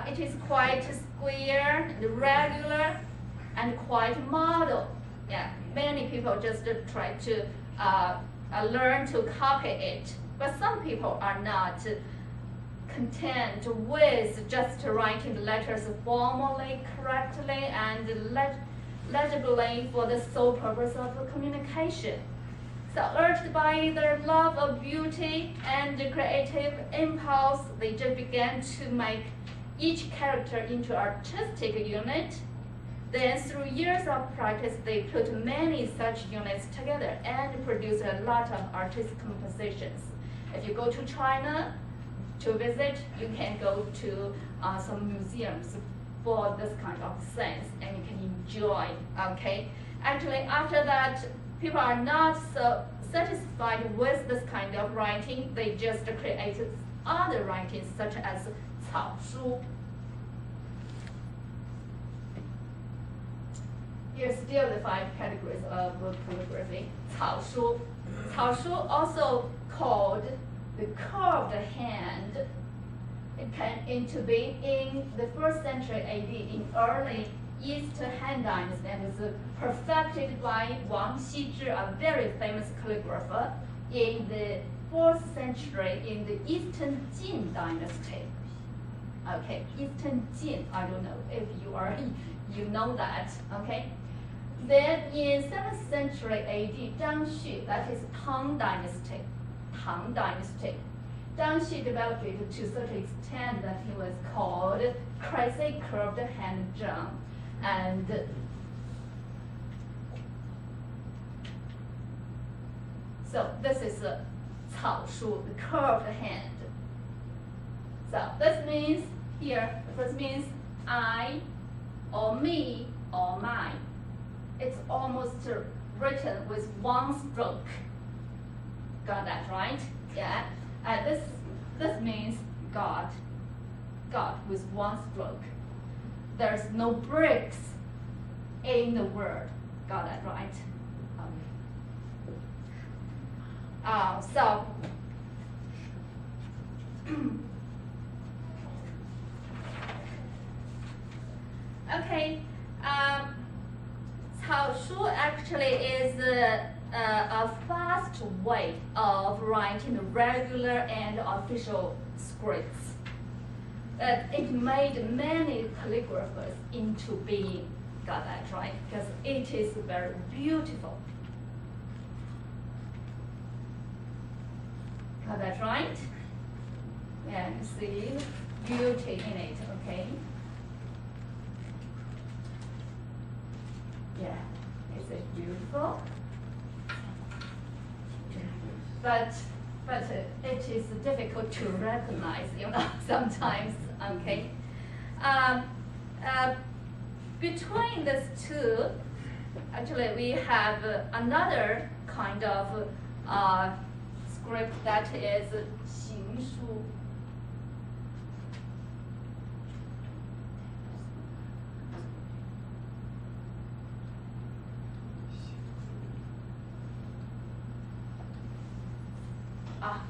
it is quite square and regular and quite model. Yeah, many people just try to learn to copy it, but some people are not content with just writing the letters formally, correctly, and legibly for the sole purpose of communication. So urged by their love of beauty and creative impulse, they just began to make each character into artistic unit. Then through years of practice, they put many such units together and produced a lot of artistic compositions. If you go to China to visit, you can go to some museums for this kind of things, and you can enjoy, okay? Actually, after that, people are not so satisfied with this kind of writing. They just created other writings such as 草书. Here's still the 5 categories of calligraphy. 草书. 草书, also called the curved hand. It came into being in the 1st century AD in early East Han Dynasty and was perfected by Wang Xizhi, a very famous calligrapher, in the 4th century in the Eastern Jin Dynasty. Okay, Eastern Jin, I don't know if you know that, okay? Then in 7th century AD, Zhang Xu, that is Tang Dynasty. Tang Dynasty. Zhang Xu developed it to such an extent that he was called crazy curved hand Zhang. And so this is a 草书, the curved hand. So this means here, the first means I, or me, or mine. It's almost written with one stroke. Got that right? Yeah. And this means God. God with one stroke. There's no breaks in the word. Got that right? So okay. 草书 actually is a fast way of writing regular and official scripts. It made many calligraphers into being. Got that right? Because it is very beautiful. Got that right? Yeah, you see beauty in it, okay? Yeah, is it beautiful? But it is difficult to recognize, sometimes, okay? Between these two, actually we have another kind of script that is 行书.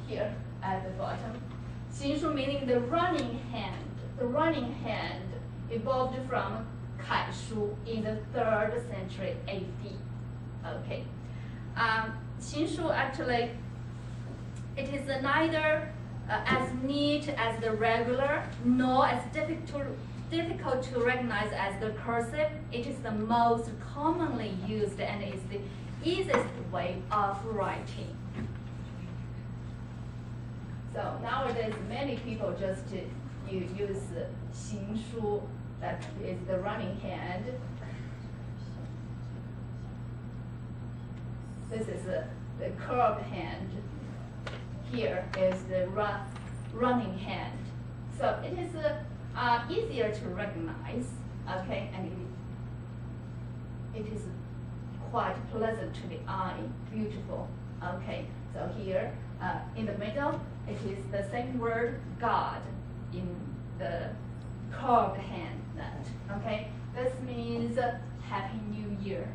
Here at the bottom. 行书 meaning the running hand. The running hand evolved from 楷书 in the 3rd century AD. Okay. 行书 actually, it is neither as neat as the regular, nor as difficult to recognize as the cursive. It is the most commonly used and is the easiest way of writing. So nowadays, many people just use 行书, that is the running hand. This is the curved hand. Here is the running hand. So it is easier to recognize, okay, and it is quite pleasant to the eye, beautiful, okay. So here, in the middle, it is the same word, God, in the curved hand, okay? This means Happy New Year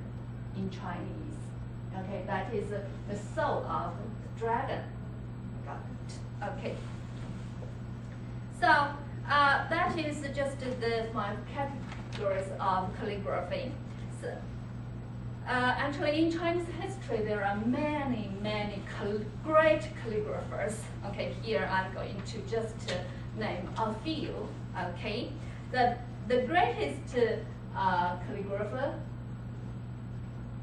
in Chinese, okay? That is the soul of the dragon, got it, okay? So that is just the 5 categories of calligraphy. So, actually, in Chinese history, there are many great calligraphers. Okay, here I'm going to just a few. Okay, the greatest calligrapher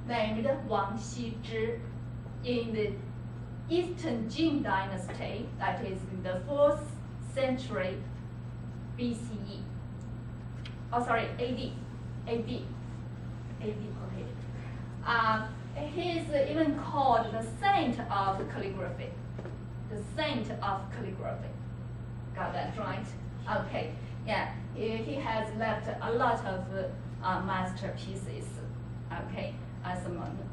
named Wang Xizhi in the Eastern Jin Dynasty, that is in the 4th century BCE. Oh, sorry, AD. Okay. He is even called the saint of calligraphy. The saint of calligraphy. Got that right? Okay. Yeah. He has left a lot of masterpieces. Okay.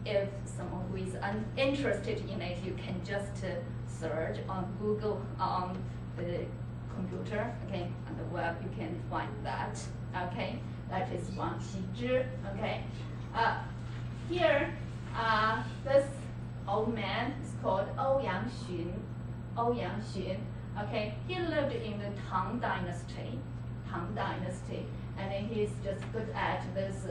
If someone who is interested in it, you can just search on Google on the computer. Okay, on the web you can find that. Okay, that is Wang Xizhi. Okay, here this old man is called Ouyang Xun. Okay, he lived in the Tang Dynasty, and he's just good at this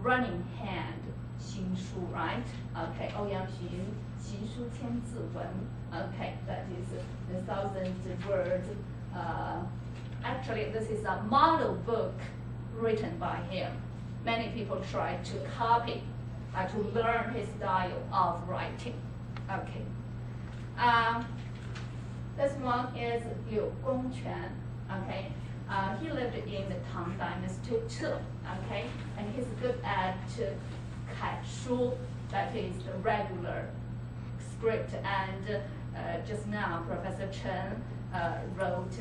running hand. 行书, right? Okay, 欧阳询行书千字文. Okay, that is the 1,000 words. Actually, this is a model book written by him. Many people try to copy, to learn his style of writing. Okay. This one is Liu Gongquan. Okay. He lived in the Tang Dynasty too. Okay, and he's good at 楷书, that is the regular script, and just now Professor Chen wrote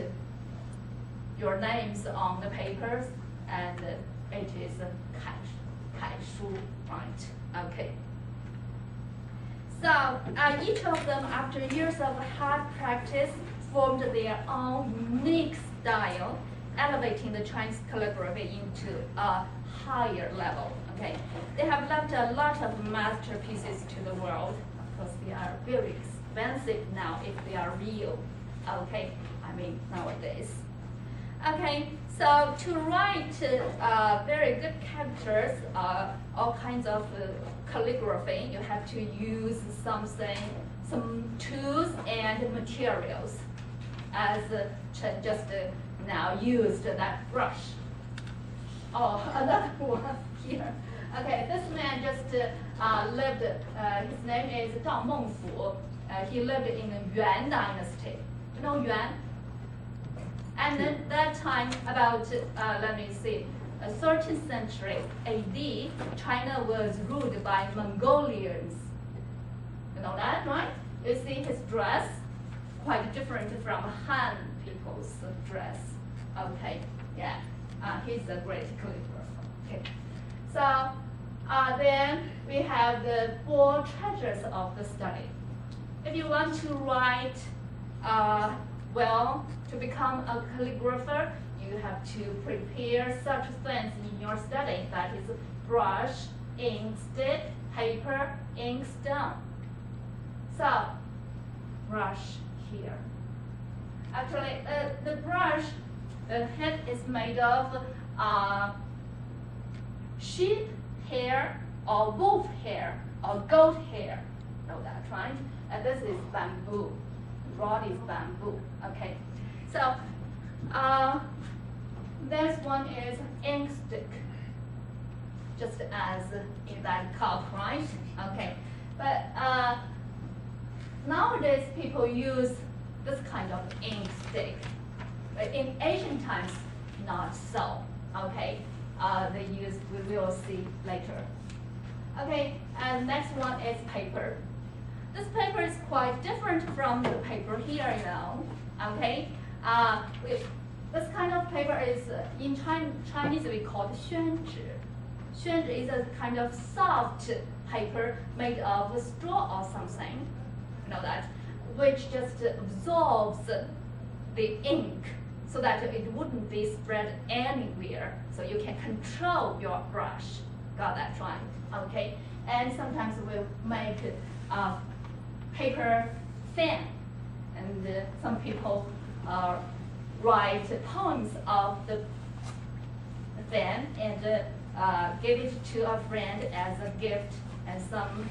your names on the papers, and it is 楷书, right? Okay. So each of them, after years of hard practice, formed their own unique style, elevating the Chinese calligraphy into a higher level. Okay, they have left a lot of masterpieces to the world. Of course, they are very expensive now if they are real. Okay, I mean nowadays. Okay, so to write very good characters, all kinds of calligraphy, you have to use some tools and materials. As Chen just now used that brush. Oh, another one here. Okay, this man just lived, his name is Zhao Mengfu. He lived in the Yuan dynasty. You know Yuan? And at that time, about, let me see, 13th century AD, China was ruled by Mongolians. You know that, right? You see his dress, quite different from Han people's dress. Okay, yeah, he's a great calligrapher. Okay, so then we have the 4 treasures of the study. If you want to write well, to become a calligrapher, you have to prepare such things in your study. That is brush, ink stick, paper, inkstone. So, brush here. Actually, the brush, the head is made of sheep hair or wolf hair or goat hair. Know that, right? And this is bamboo. The rod is bamboo. Okay. So, this one is ink stick, just as in that cup, right? Okay. But nowadays, people use this kind of ink stick. But in ancient times, not so. Okay. We will see later. Okay, and next one is paper. This paper is quite different from the paper here, you know. Okay, this kind of paper is in Chinese we call it 宣纸. 宣纸 is a kind of soft paper made of straw or something, you know that, which just absorbs the ink so that it wouldn't be spread anywhere, so you can control your brush. Got that right? Okay. And sometimes we'll make a paper fan, and some people write poems of the fan and give it to a friend as a gift. And some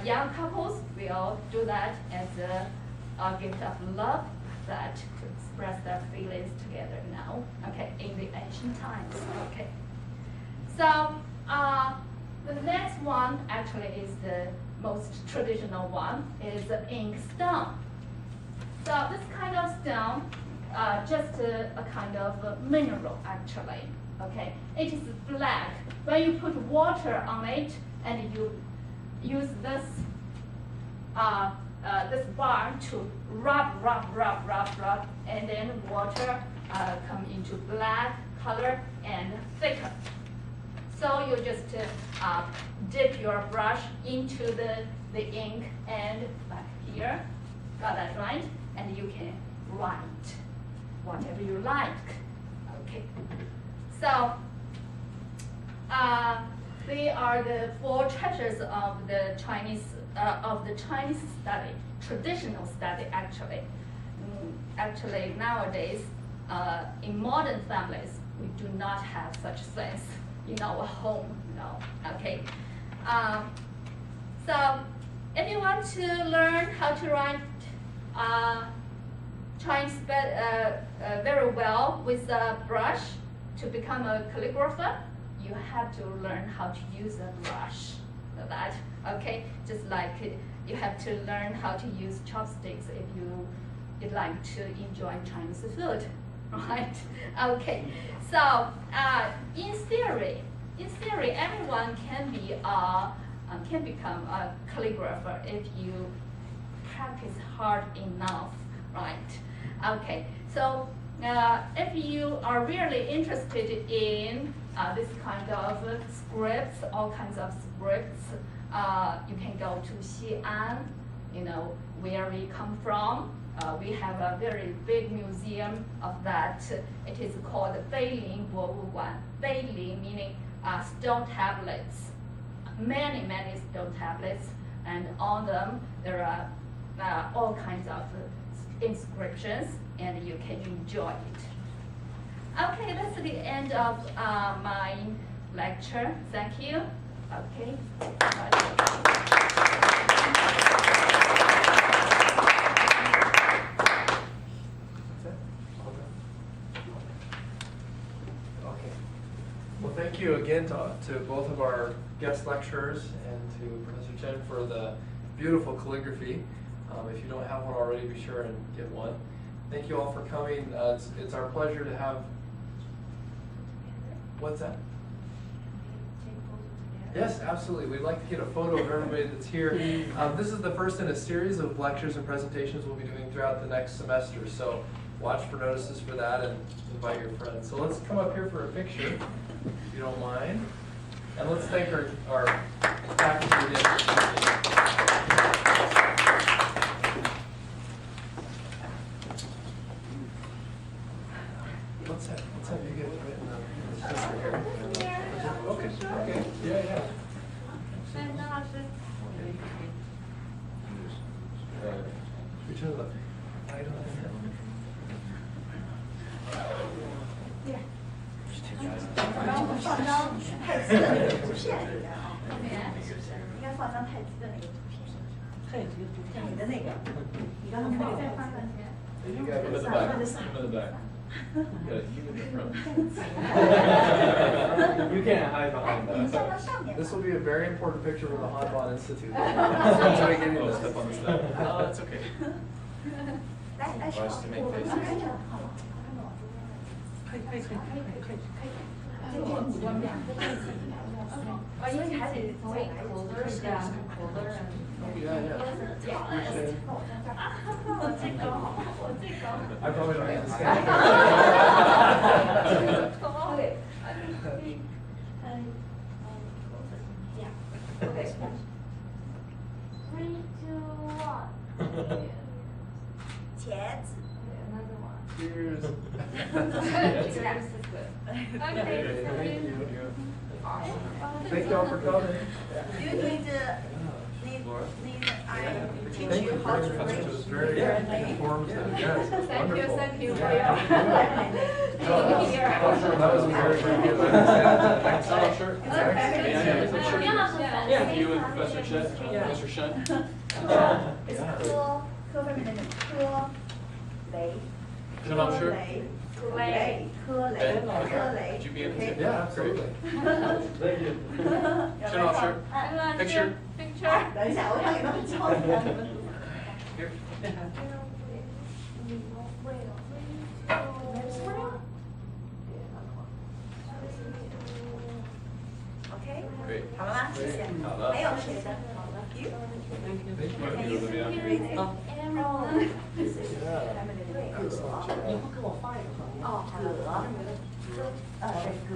young couples will do that as a gift of love, that to express their feelings to ancient times. Okay. So the next one actually is the most traditional one, is the ink stone. So this kind of stone, just a kind of mineral actually. Okay, it is black. When you put water on it and you use this this bar to rub, and then water come into black color and thicker. So you just dip your brush into the ink and like here, got that right? And you can write whatever you like. Okay. So they are the four treasures of the Chinese study, traditional study actually. Actually nowadays, in modern families, we do not have such things in our home, no. Okay. So if you want to learn how to write Chinese very well with a brush to become a calligrapher, you have to learn how to use a brush. So that, okay? Just like you have to learn how to use chopsticks if you'd like to enjoy Chinese food, right? Okay. So in theory, everyone can become a calligrapher if you practice hard enough, right? Okay. So if you are really interested in this kind of scripts, all kinds of scripts, you can go to Xi'an, where we come from. We have a very big museum of that. It is called Beilin Guoguan. Beilin meaning stone tablets, many stone tablets, and on them there are all kinds of inscriptions, and you can enjoy it. Okay, that's the end of my lecture. Thank you. Okay. Well, thank you again to both of our guest lecturers and to Professor Chen for the beautiful calligraphy. If you don't have one already, be sure and get one. Thank you all for coming. It's our pleasure to have. What's that? Yes, absolutely. We'd like to get a photo of everybody that's here. This is the first in a series of lectures and presentations we'll be doing throughout the next semester. So watch for notices for that and invite your friends. So let's come up here for a picture, if you don't mind. And let's thank our faculty again. Let's have you get right in the here. Okay. Yeah. Return to the item. Yeah. 然后我们放张太极的那个图片里面啊，应该放张太极的那个图片。太极图片，你的那个，你刚刚那个再放上去。You got it in the back. In the back. You can't hide behind that. This will be a very important picture for the Hanban Institute. Step on the step. No, it's okay. Nice to make faces. 因为还得从I probably don't have to stand. Okay. 3, 2, 1. 茄子。 Cheers. Cheers. Okay. Thank you. Thank you all for coming. Do you need I teach you how to It was very write? informative. Yes, wonderful. Thank you for your That was very good. Oh, sure. Yeah. You and Professor Shen, Professor Shen. It's 科分面的科雷，陈老师。雷雷。科雷， And- 科雷。 Would you be able to? Yeah, absolutely. Thank you. Chin off, shirt. Picture. Picture. 等一下，我想给他们教一下。 Here. OK， Great. 好了吗？谢谢。好的。还有谁的？好的，You。 Thank you. Thank you. Thank you, Olivia. Everyone. 葛。以后给我发一个。哦，葛。是葛。